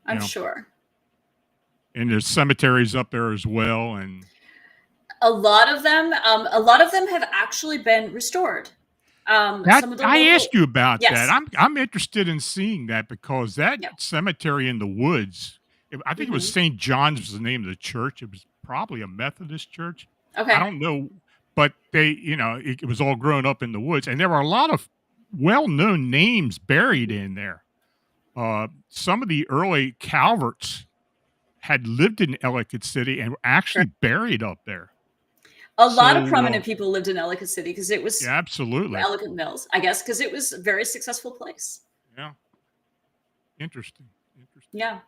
I'm know, sure. and there's cemeteries up there as well. And A lot of them have actually been restored. that Some of the I local, asked you about that. yes, I'm interested in seeing that because that yeah, cemetery in the woods. I think it was hmm, St. John's was the name of the church. It was probably a Methodist church. I okay, don't know, but it was all grown up in the woods, and there were a lot of well-known names buried in there. Some of the early Calverts had lived in Ellicott City and were sure. actually buried up there. A lot of So, prominent people lived in Ellicott City because it yeah, was absolutely. Ellicott Mills, I guess, because it was a very successful place. Yeah, interesting, interesting. Yeah.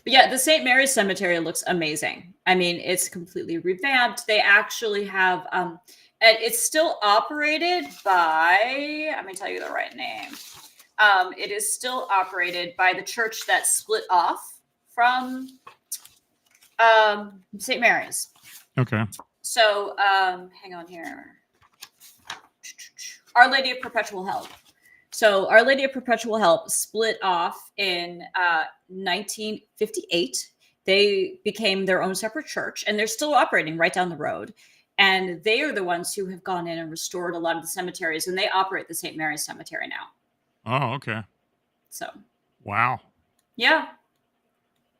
But yeah, the St. Mary's Cemetery looks amazing. I mean, it's completely revamped. They actually have, and it's still operated by, let me tell you the right name. It is still operated by the church that split off from St. Mary's. Okay. So hang on here. Our Lady of Perpetual Help. So Our Lady of Perpetual Help split off in 1958. They became their own separate church, and they're still operating right down the road. And they are the ones who have gone in and restored a lot of the cemeteries, and they operate the St. Mary's Cemetery now. Oh, okay. So Wow. yeah.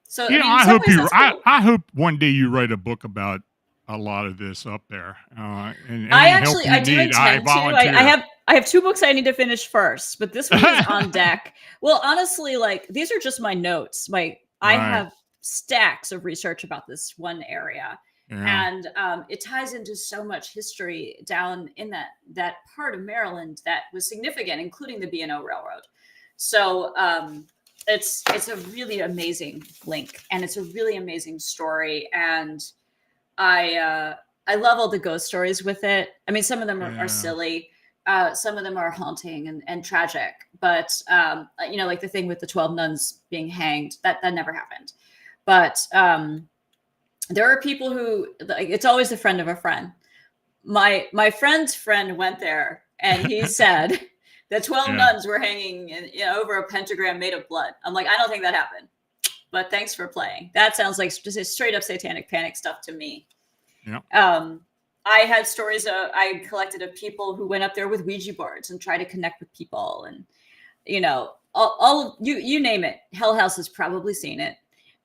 So I Yeah, mean, in some ways that's cool. I hope one day you write a book about a lot of this up there, and any help you I do need, I intend to. volunteer. I have two books I need to finish first, but this one is on deck. Well, honestly, like these are just my notes. I Right. have stacks of research about this one area, Yeah. and it ties into so much history down in that part of Maryland that was significant, including the B&O Railroad. So it's a really amazing link, and it's a really amazing story, and I love all the ghost stories with it. I mean, some of them are Yeah. silly. Some of them are haunting and tragic, but like the thing with the 12 nuns being hanged, that never happened. But there are people who, like, it's always a friend of a friend. My friend's friend went there, and he said the 12 Yeah. nuns were hanging over a pentagram made of blood. I'm like, I don't think that happened. But thanks for playing. That sounds like just a straight up satanic panic stuff to me. Yeah. I had stories I collected of people who went up there with Ouija boards and tried to connect with people, and all you name it. Hell House has probably seen it.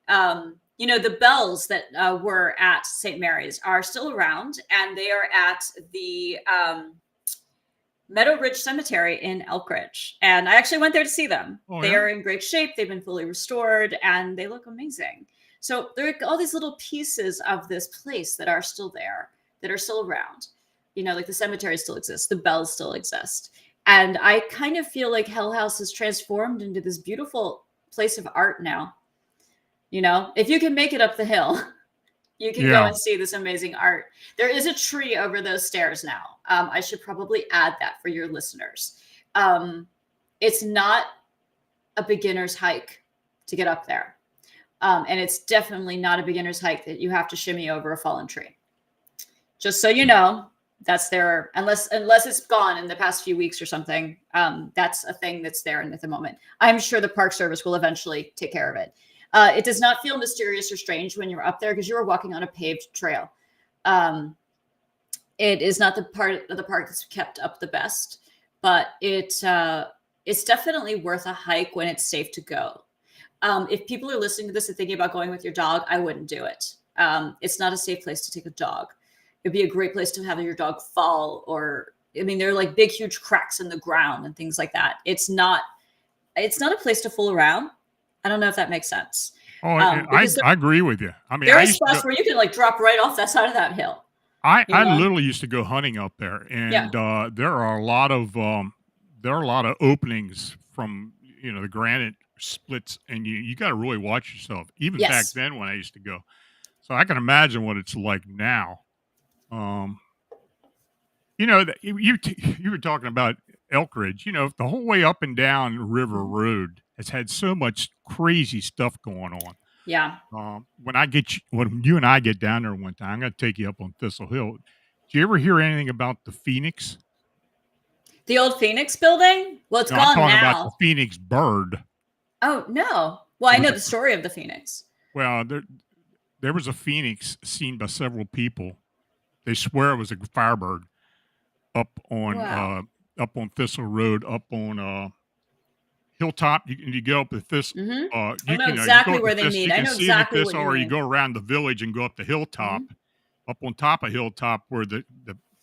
The bells that were at St. Mary's are still around, and they are at the Meadow Ridge Cemetery in Elk Ridge. And I actually went there to see them. Oh, They yeah. are in great shape. They've been fully restored, and they look amazing. So there are all these little pieces of this place that are still there, that are still around. Like the cemetery still exists, the bells still exist. And I kind of feel like Hell House is transformed into this beautiful place of art now. If you can make it up the hill, you can go Yeah. and see this amazing art. There is a tree over those stairs now. I should probably add that for your listeners. It's not a beginner's hike to get up there. And it's definitely not a beginner's hike that you have to shimmy over a fallen tree. Just so you know, that's there, unless it's gone in the past few weeks or something. That's a thing that's there at the moment. I'm sure the Park Service will eventually take care of it. It does not feel mysterious or strange when you're up there because you are walking on a paved trail. It is not the part of the park that's kept up the best, but it's definitely worth a hike when it's safe to go. If people are listening to this and thinking about going with your dog, I wouldn't do it. It's not a safe place to take a dog. It'd be a great place to have your dog fall, there are like big, huge cracks in the ground and things like that. It's not a place to fool around. I don't know if that makes sense. Oh, I agree with you. I mean, There I are used to spots go, where you can like drop right off that side of that hill. I You I know? literally used to go hunting up there, Yeah. and there are a lot of openings from the granite splits, and you got to really watch yourself. Even back Yes. then when I used to go, so I can imagine what it's like now. Um, that you were talking about Elk Ridge. The whole way up and down River Mhm. Road has had so much crazy stuff going on. Yeah. When you and I get down there one time, I'm going to take you up on Thistle Hill. Did you ever hear anything about the Phoenix? The old Phoenix building? Well, it's No, I'm gone talking about the now. Phoenix bird. Oh, no. Well, I There was know a the story of the Phoenix. well, there was a Phoenix seen by several people. They swear it was a firebird up on Wow. Thistle Road, up on Hilltop. You go up the Thistle. Mm-hmm. I You know can you go exactly up the where they Thistle. meet. You I can know see the exactly what Thistle, you or you mean. go around the village and go up the hilltop. Mm-hmm. Up on top of Hilltop, where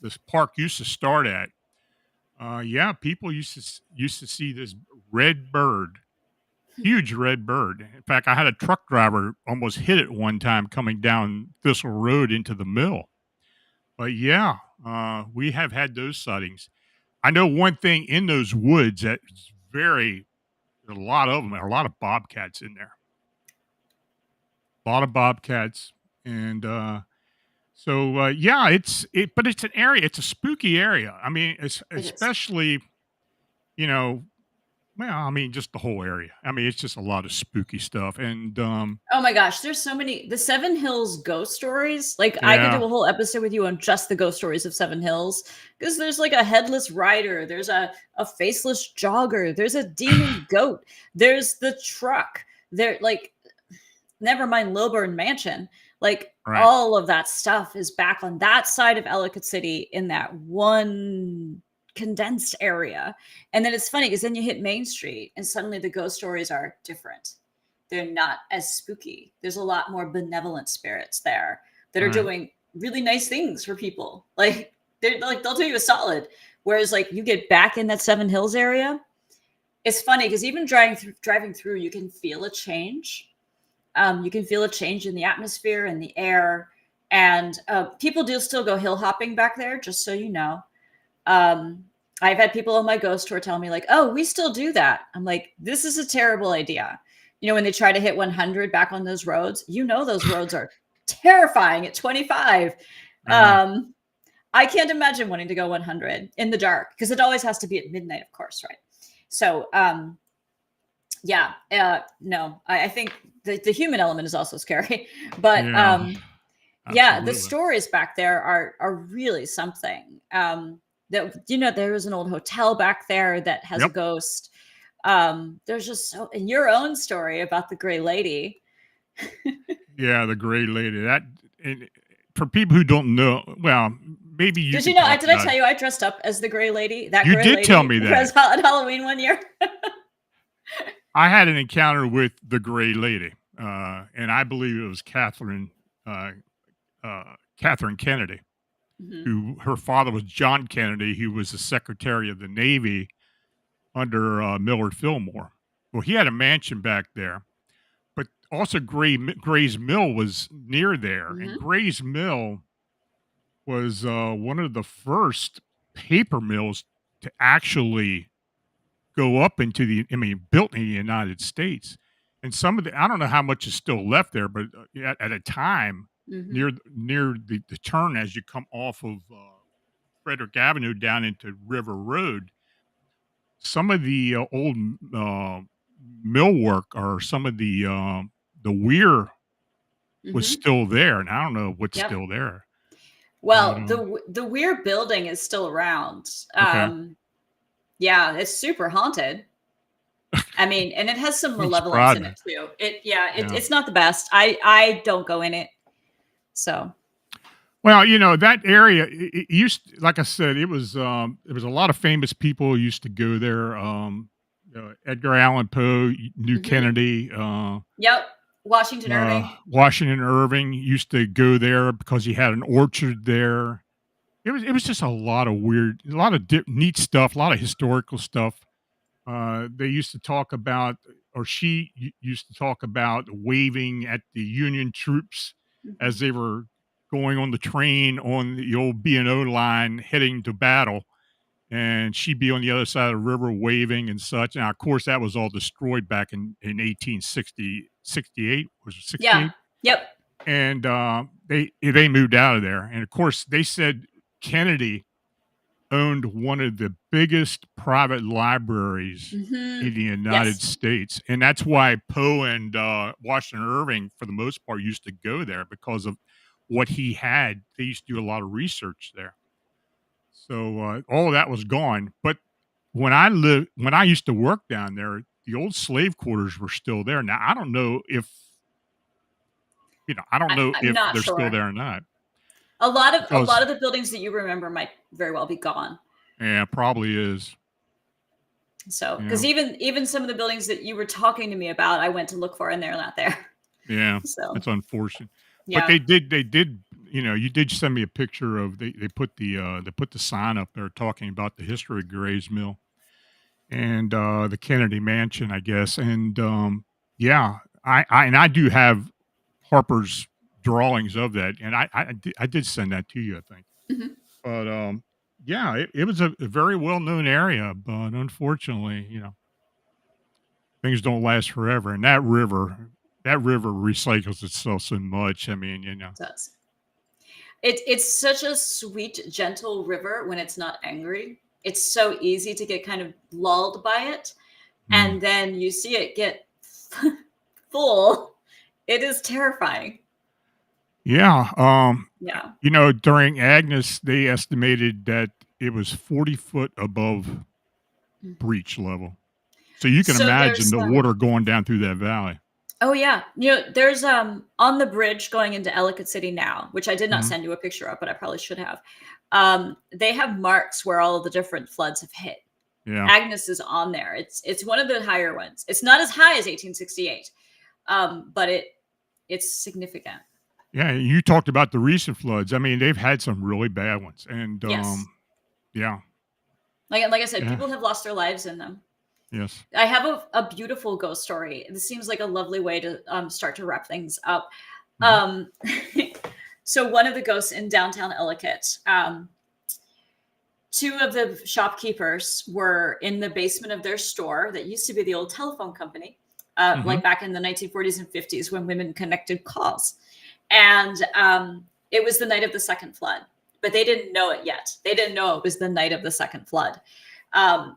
this park used to start at. Yeah, people used to see this red bird, huge red bird. In fact, I had a truck driver almost hit it one time coming down Thistle Road into the mill. But yeah, we have had those sightings. I know one thing in those woods that's there's a lot of them. There are a lot of bobcats in there. A lot of bobcats, and yeah, but it's an area. It's a spooky area. I mean, it's It is. especially you know well, I mean, just the whole area. I mean, it's just a lot of spooky stuff, and Oh my gosh, there's so many. The Seven Hills ghost stories. Like, I could yeah, do a whole episode with you on just the ghost stories of Seven Hills because there's like a headless rider, there's a faceless jogger, there's a demon goat, there's the truck. There, like, never mind Lilburn Mansion. Like, right, all of that stuff is back on that side of Ellicott City in that one condensed area. And then it's funny because then you hit Main Street and suddenly the ghost stories are different. They're not as spooky. There's a lot more benevolent spirits there that are right, doing really nice things for people. Like, they'll do you a solid. Whereas like you get back in that Seven Hills area, it's funny because even driving through, you can feel a change. You can feel a change in the atmosphere and the air. And people do still go hill hopping back there, just so you know. I've had people on my ghost tour tell me, like, oh, we still do that. I'm like, this is a terrible idea. When they try to hit 100 back on those roads, those roads are terrifying at 25. yeah, I can't imagine wanting to go 100 in the dark because it always has to be at midnight, of course, right? So, yeah, no, I think the human element is also scary, but yeah, yeah, the absolutely. stories back there are really something. There was an old hotel back there that has a Yep. ghost. There's just and your own story about the gray lady. Yeah, the gray lady. And for people who don't know, well, maybe you Did can you know? talk Did I about tell it. you I dressed up as the gray lady? That You gray did tell lady me that. was on Halloween one year. I had an encounter with the gray lady. and I believe it was uh, Catherine Kennedy, Hmm. who her father was John Kennedy, who was the Secretary of the Navy under Millard Fillmore. Well, he had a mansion back there, but also Gray's Mill was near there, and Hmm. Gray's Mill was one of the first paper mills to actually go up into built in the United States. And some of the, I don't know how much is still left there, but at a time Hmm. near the turn as you come off of Frederick Avenue down into River Road, some of the old millwork or some of the weir was Hmm. still there, and I don't know what's Yep. still there. But Well, the weird building is still around. okay, Yeah, it's super haunted. I mean, and it has some wouldn't malevolence surprise in me. it too. Yeah, Yeah. it's not the best. I don't go in it. So, Well, that area, it used, like I said, it was a lot of famous people used to go there. Edgar Allan Poe knew mhm. Kennedy. Yep. Washington Irving. Washington Irving used to go there because he had an orchard there. It was just a lot of weird, a lot of neat stuff, a lot of historical stuff. They used to talk about, or used to talk about waving at the Union troops as Mhm. they were going on the train on the old B&O line heading to battle. And she'd be on the other side of the river waving and such. Now, of course, that was all destroyed back in 1860, 68, was it Yeah. 68? Yep. And they moved out of there. And of course, they said Kennedy owned one of the biggest private libraries in Mhm. the United Yes. States, and that's why Poe and Washington Irving, for the most part, used to go there because of what he had. They used to do a lot of research there. So all of that was gone. But when I used to work down there, the old slave quarters were still there. Now I don't know if I don't know I'm if not they're still sure. there or not A because lot of the buildings that you remember might very well be gone. yeah, probably is. So, because Yeah, even some of the buildings that you were talking to me about, I went to look for, and they're not there. yeah, So, that's unfortunate. But yeah. they did, you did send me a picture of they put the sign up there talking about the history of Gray's Mill and the Kennedy Mansion, I guess. And yeah, I do have Harper's drawings of that, and I did send that to you, I think. Mhm. But yeah, it was a very well known area, but unfortunately, things don't last forever. And that river recycles itself so much. I mean, It does. It's such a sweet, gentle river when it's not angry. It's so easy to get kind of lulled by it, mm. and then you see it get full. It is terrifying. Yeah. Yeah. During Agnes, they estimated that it was 40 foot above Mhm. breach level. So you can So imagine there's the water going down through that valley. oh yeah, there's on the bridge going into Ellicott City now, which I did not Mhm. send you a picture of, but I probably should have. They have marks where all of the different floods have hit. Yeah. Agnes is on there. It's one of the higher ones. It's not as high as 1868, but it's significant. Yeah. You talked about the recent floods. I mean, they've had some really bad ones. And Yes, yeah. like I said, Yeah. people have lost their lives in them. Yes. I have a beautiful ghost story. This seems like a lovely way to start to wrap things up. Mhm. Um, so one of the ghosts in downtown Ellicott, two of the shopkeepers were in the basement of their store that used to be the old telephone company, Mhm. like back in the 1940s and 50s when women connected calls. And it was the night of the second flood, but they didn't know it yet. They didn't know it was the night of the second flood.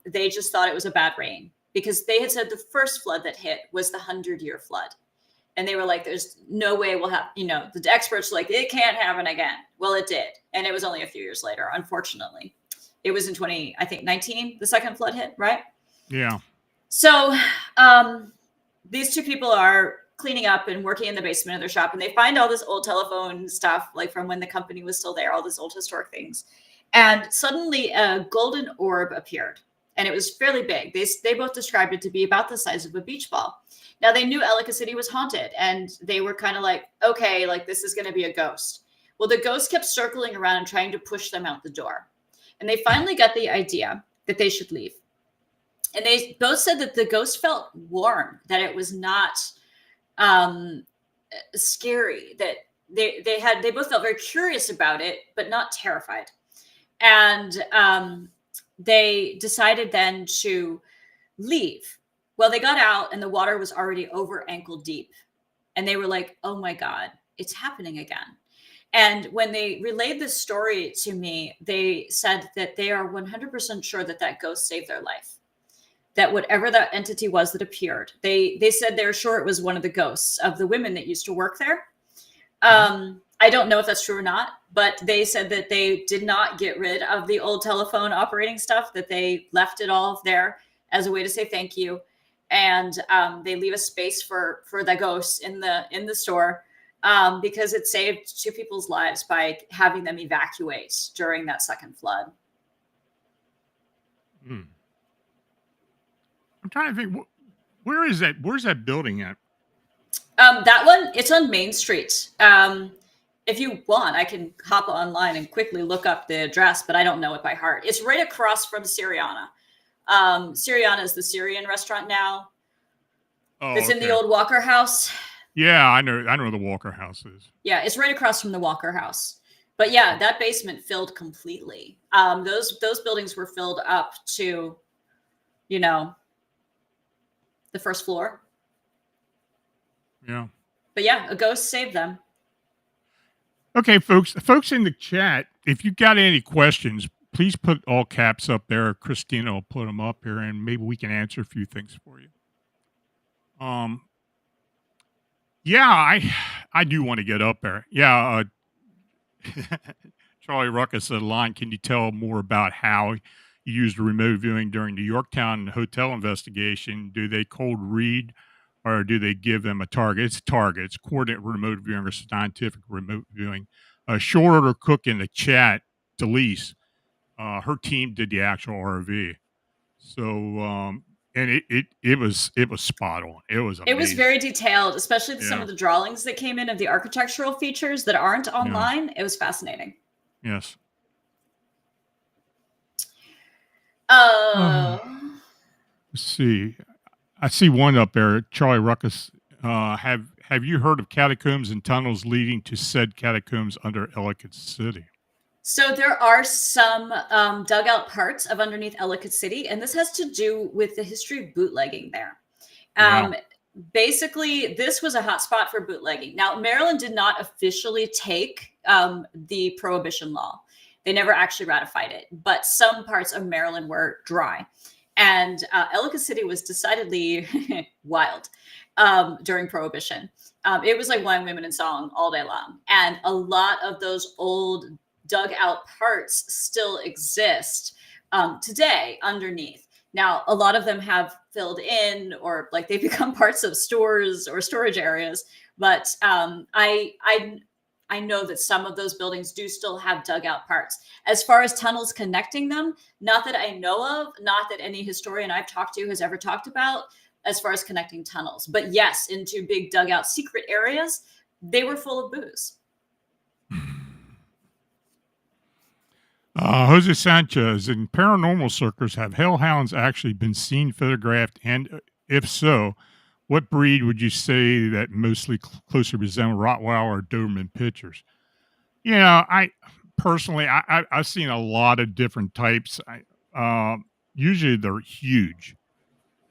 They just thought it was a bad rain because they had said the first flood that hit was the 100-year flood. And they were like, there's no way we'll have, the experts were like, it can't happen again. Well, it did. And it was only a few years later, unfortunately. It was in 20, I think 19, the second flood hit, right? Yeah. So these two people are cleaning up and working in the basement of their shop, and they find all this old telephone stuff, like from when the company was still there, all this old historic things. And suddenly a golden orb appeared, and it was fairly big. They both described it to be about the size of a beach ball. Now they knew Ellicott City was haunted, and they were kind of like, okay, like this is going to be a ghost. Well, the ghost kept circling around and trying to push them out the door. And they finally got the idea that they should leave. And they both said that the ghost felt warm, that it was not scary, that they both felt very curious about it, but not terrified. And they decided then to leave. Well, they got out and the water was already over ankle deep. And they were like, oh my God, it's happening again. And when they relayed this story to me, they said that they are 100% sure that that ghost saved their life. That whatever that entity was that appeared, they said they're sure it was one of the ghosts of the women that used to work there. I don't know if that's true or not, but they said that they did not get rid of the old telephone operating stuff, that they left it all there as a way to say thank you. And they leave a space for the ghosts in the store because it saved 2 people's lives by having them evacuate during that second flood. I'm trying to think, where is that? Where's that building at? That one, it's on Main Street. If you want, I can hop online and quickly look up the address, but I don't know it by heart. It's right across from Syriana. Syriana is the Syrian restaurant now. Oh, it's in the old Walker House. Yeah, I know the Walker House is. Yeah, it's right across from the Walker House. But yeah, that basement filled completely. Those buildings were filled up to, the first floor. Yeah. But yeah, a ghost saved them. Okay, folks in the chat, if you got any questions, please put all caps up there. Christina will put them up here, and maybe we can answer a few things for you. Yeah, I do want to get up there. Yeah, Charlie Ruckus said, "Line, can you tell more about how you used remote viewing during the Yorktown hotel investigation? Do they cold read, or do they give them a target?" It's a target. It's coordinate remote viewing or scientific remote viewing. Short order cook in the chat, Delise, her team did the actual RV. So, and it was spot on. It was amazing. It was very detailed, especially some of the drawings that came in of the architectural features that aren't online. It was fascinating. Yes. Let's see. I see one up there, Charlie Ruckus. Have you heard of catacombs and tunnels leading to said catacombs under Ellicott City? So there are some dugout parts of underneath Ellicott City, and this has to do with the history of bootlegging there. Basically, this was a hot spot for bootlegging. Now, Maryland did not officially take the Prohibition law. They never actually ratified it, but some parts of Maryland were dry. And Ellicott City was decidedly wild during Prohibition. It was like wine, women, and song all day long. And a lot of those old dug out parts still exist today underneath. Now, a lot of them have filled in, or like they become parts of stores or storage areas. But I know that some of those buildings do still have dugout parts. As far as tunnels connecting them, not that I know of, not that any historian I've talked to has ever talked about as far as connecting tunnels. But yes, into big dugout secret areas, they were full of booze. Jose Sanchez, in paranormal circles, have hellhounds actually been seen, photographed, and if so, what breed would you say that mostly closer resemble Rottweiler or Doberman pictures? I personally, I've seen a lot of different types. Usually they're huge.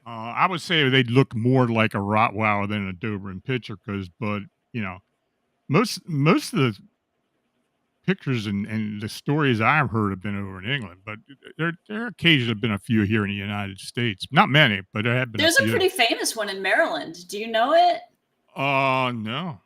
I would say they'd look more like a Rottweiler than a Doberman picture, but most of the pictures and the stories I've heard have been over in England, but there occasionally have been a few here in the United States. Not many, but there have been. There's a pretty famous one in Maryland. Do you know it? No.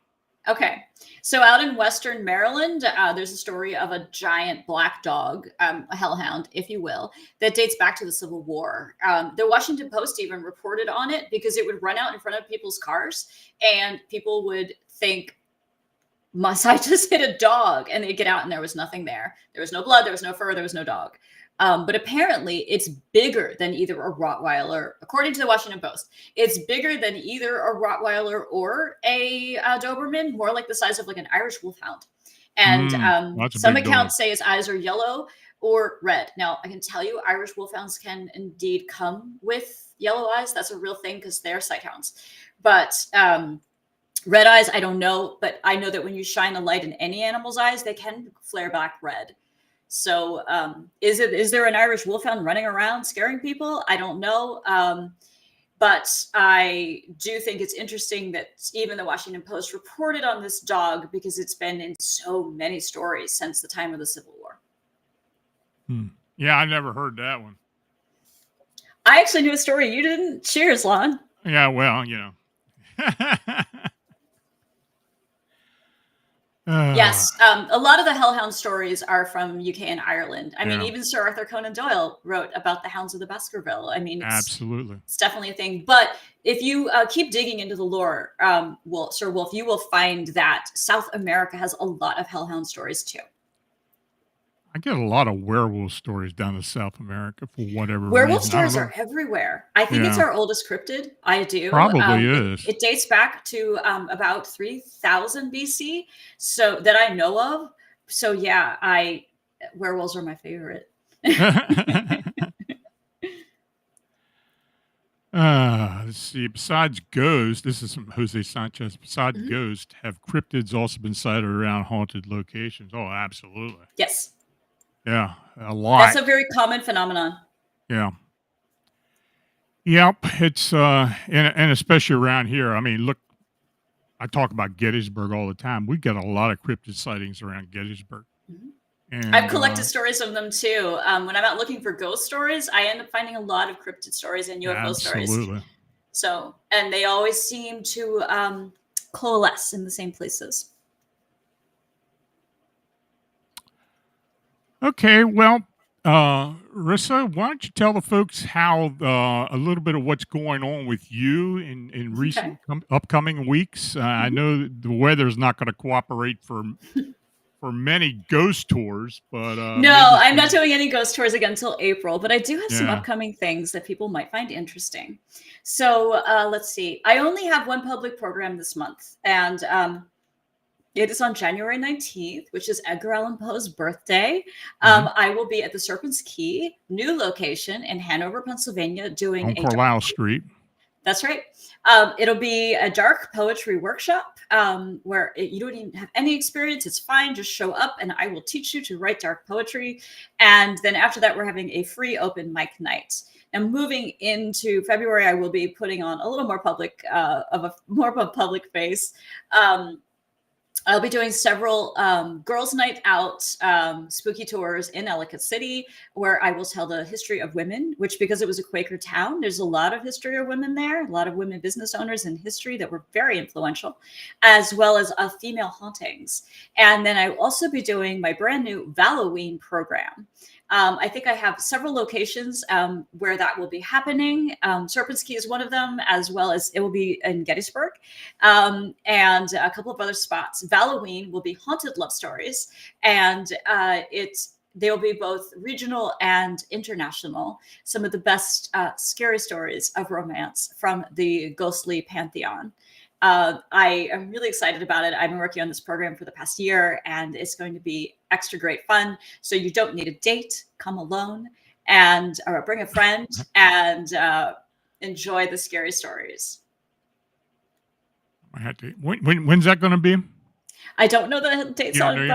Okay. So out in Western Maryland, there's a story of a giant black dog, a hellhound, if you will, that dates back to the Civil War. The Washington Post even reported on it because it would run out in front of people's cars and people would think, must I just hit a dog? And they'd get out and there was nothing there. There was no blood, there was no fur, there was no dog. But apparently, it's bigger than either a Rottweiler, according to the Washington Post. It's bigger than either a Rottweiler or a Doberman, more like the size of like an Irish Wolfhound. And That's a some big dog. accounts say his eyes are yellow or red. Now, I can tell you, Irish Wolfhounds can indeed come with yellow eyes. That's a real thing because they're sighthounds. But red eyes, I don't know, but I know that when you shine a light in any animal's eyes, they can flare back red. So is there an Irish Wolfhound running around scaring people? I don't know. But I do think it's interesting that even the Washington Post reported on this dog because it's been in so many stories since the time of the Civil War. Yeah, I never heard that one. I actually knew a story you didn't. Cheers, Lon. Yeah, well, you know. Yes, a lot of the hellhound stories are from UK and Ireland. I mean, Yeah. even Sir Arthur Conan Doyle wrote about the Hounds of the Baskerville. I mean, Absolutely. it's definitely a thing. But if you keep digging into the lore, Sir Wolf, you will find that South America has a lot of hellhound stories too. I get a lot of werewolf stories down in South America for whatever Werewolf reason. I don't stories know. are everywhere. I think it's Yeah. our oldest cryptid. I do. Probably is. It dates back to about 3000 BC, so that I know of. So yeah, werewolves are my favorite. Let's see. Besides ghosts, this is from Jose Sanchez. Besides Mhm. ghosts, have cryptids also been sighted around haunted locations? Oh, absolutely. Yes, Yeah, a lot. that's a very common phenomenon. Yeah. Yep. It's and especially around here. I mean, look, I talk about Gettysburg all the time. We get a lot of cryptid sightings around Gettysburg. Mhm. And I've collected stories of them too. When I'm out looking for ghost stories, I end up finding a lot of cryptid stories and UFO stories. absolutely. So, and they always seem to coalesce in the same places. Okay, well, Rissa, why don't you tell the folks how a little bit of what's going on with you in recent upcoming weeks? I know that the weather's not going to cooperate for many ghost tours, but No, I'm not doing any ghost tours again until April, but I do have some Yeah. upcoming things that people might find interesting. So let's see. I only have one public program this month, and it is on January 19th, which is Edgar Allan Poe's birthday. I will be at the Serpent's Key, new location in Hanover, Pennsylvania, doing on Carlisle Street. That's right. It'll be a dark poetry workshop where you don't even have any experience. It's fine. Just show up and I will teach you to write dark poetry. And then after that, we're having a free open mic night. Now, moving into February, I will be putting on a little more public, more of a public face. I'll be doing several girls' night out spooky tours in Ellicott City, where I will tell the history of women, which because it was a Quaker town, there's a lot of history of women there, a lot of women business owners in history that were very influential, as well as female hauntings. And then I'll also be doing my brand new Halloween program. I think I have several locations where that will be happening. Serpent's Key is one of them, as well as it will be in Gettysburg and a couple of other spots. Halloween will be haunted love stories, and they will be both regional and international. Some of the best scary stories of romance from the ghostly pantheon. I am really excited about it. I've been working on this program for the past year, and it's going to be extra great fun. So you don't need a date. Come alone and or bring a friend and enjoy the scary stories. I had to, when's that going to be? I don't know the dates on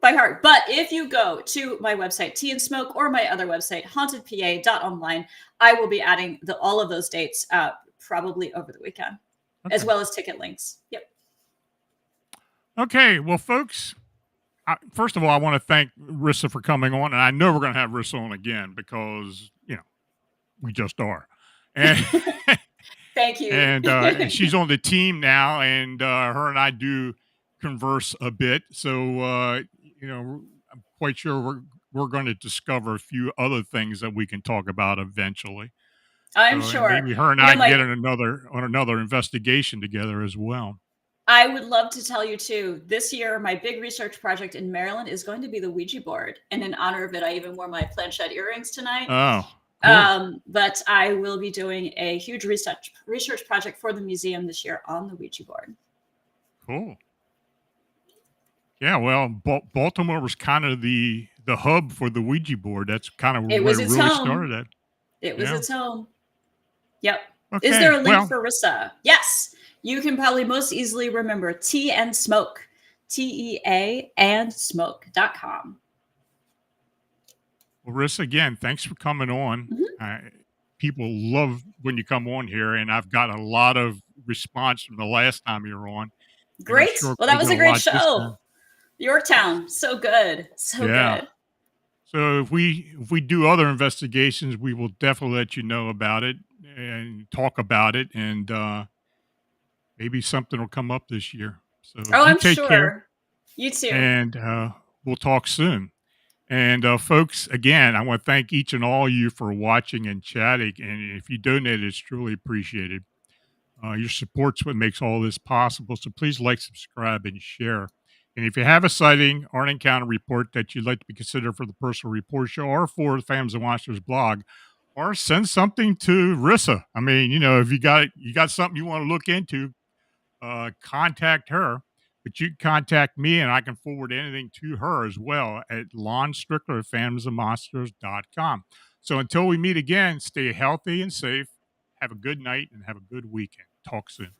by heart, but if you go to my website, Tea and Smoke, or my other website, hauntedpa.online, I will be adding all of those dates probably over the weekend. Okay. As well as ticket links. Yep. Okay. Well, folks, first of all, I want to thank Rissa for coming on. And I know we're going to have Rissa on again because, we just are. And, thank you. And she's on the team now, and her and I do converse a bit. So, I'm quite sure we're going to discover a few other things that we can talk about eventually. I'm sure. Maybe her and I get on another investigation together as well. I would love to tell you too. This year, my big research project in Maryland is going to be the Ouija board. And in honor of it, I even wore my planchette earrings tonight. Oh, cool. But I will be doing a huge research project for the museum this year on the Ouija board. Cool. Yeah, well, Baltimore was kind of the hub for the Ouija board. That's kind of It where was it its really home. started at. It was Yeah. its home. Yep. Is Okay. there a link Well, for Rissa? Yes. You can probably most easily remember Tea and Smoke. TEA and smoke.com. well, Rissa, again, thanks for coming on. Mhm. People love when you come on here, and I've got a lot of response from the last time you were on, and I'm Great. sure Well, that we'll was get a a great lot this show. time. Yorktown. So good. So Yeah. good. So if we do other investigations, we will definitely let you know about it and talk about it, and maybe something will come up this year. So Oh, you I'm take care, sure. You too. and we'll talk soon. And folks, again, I want to thank each and all you for watching and chatting. And if you donate, it's truly appreciated. Your support's what makes all this possible. So please like, subscribe, and share. And if you have a sighting or an encounter report that you'd like to be considered for the personal report show or for the Fams and Monsters blog, or send something to Rissa. I mean, if you got something you want to look into, contact her. But you can contact me and I can forward anything to her as well at lonstrickler@famsandmonsters.com. So until we meet again, stay healthy and safe. Have a good night and have a good weekend. Talk soon.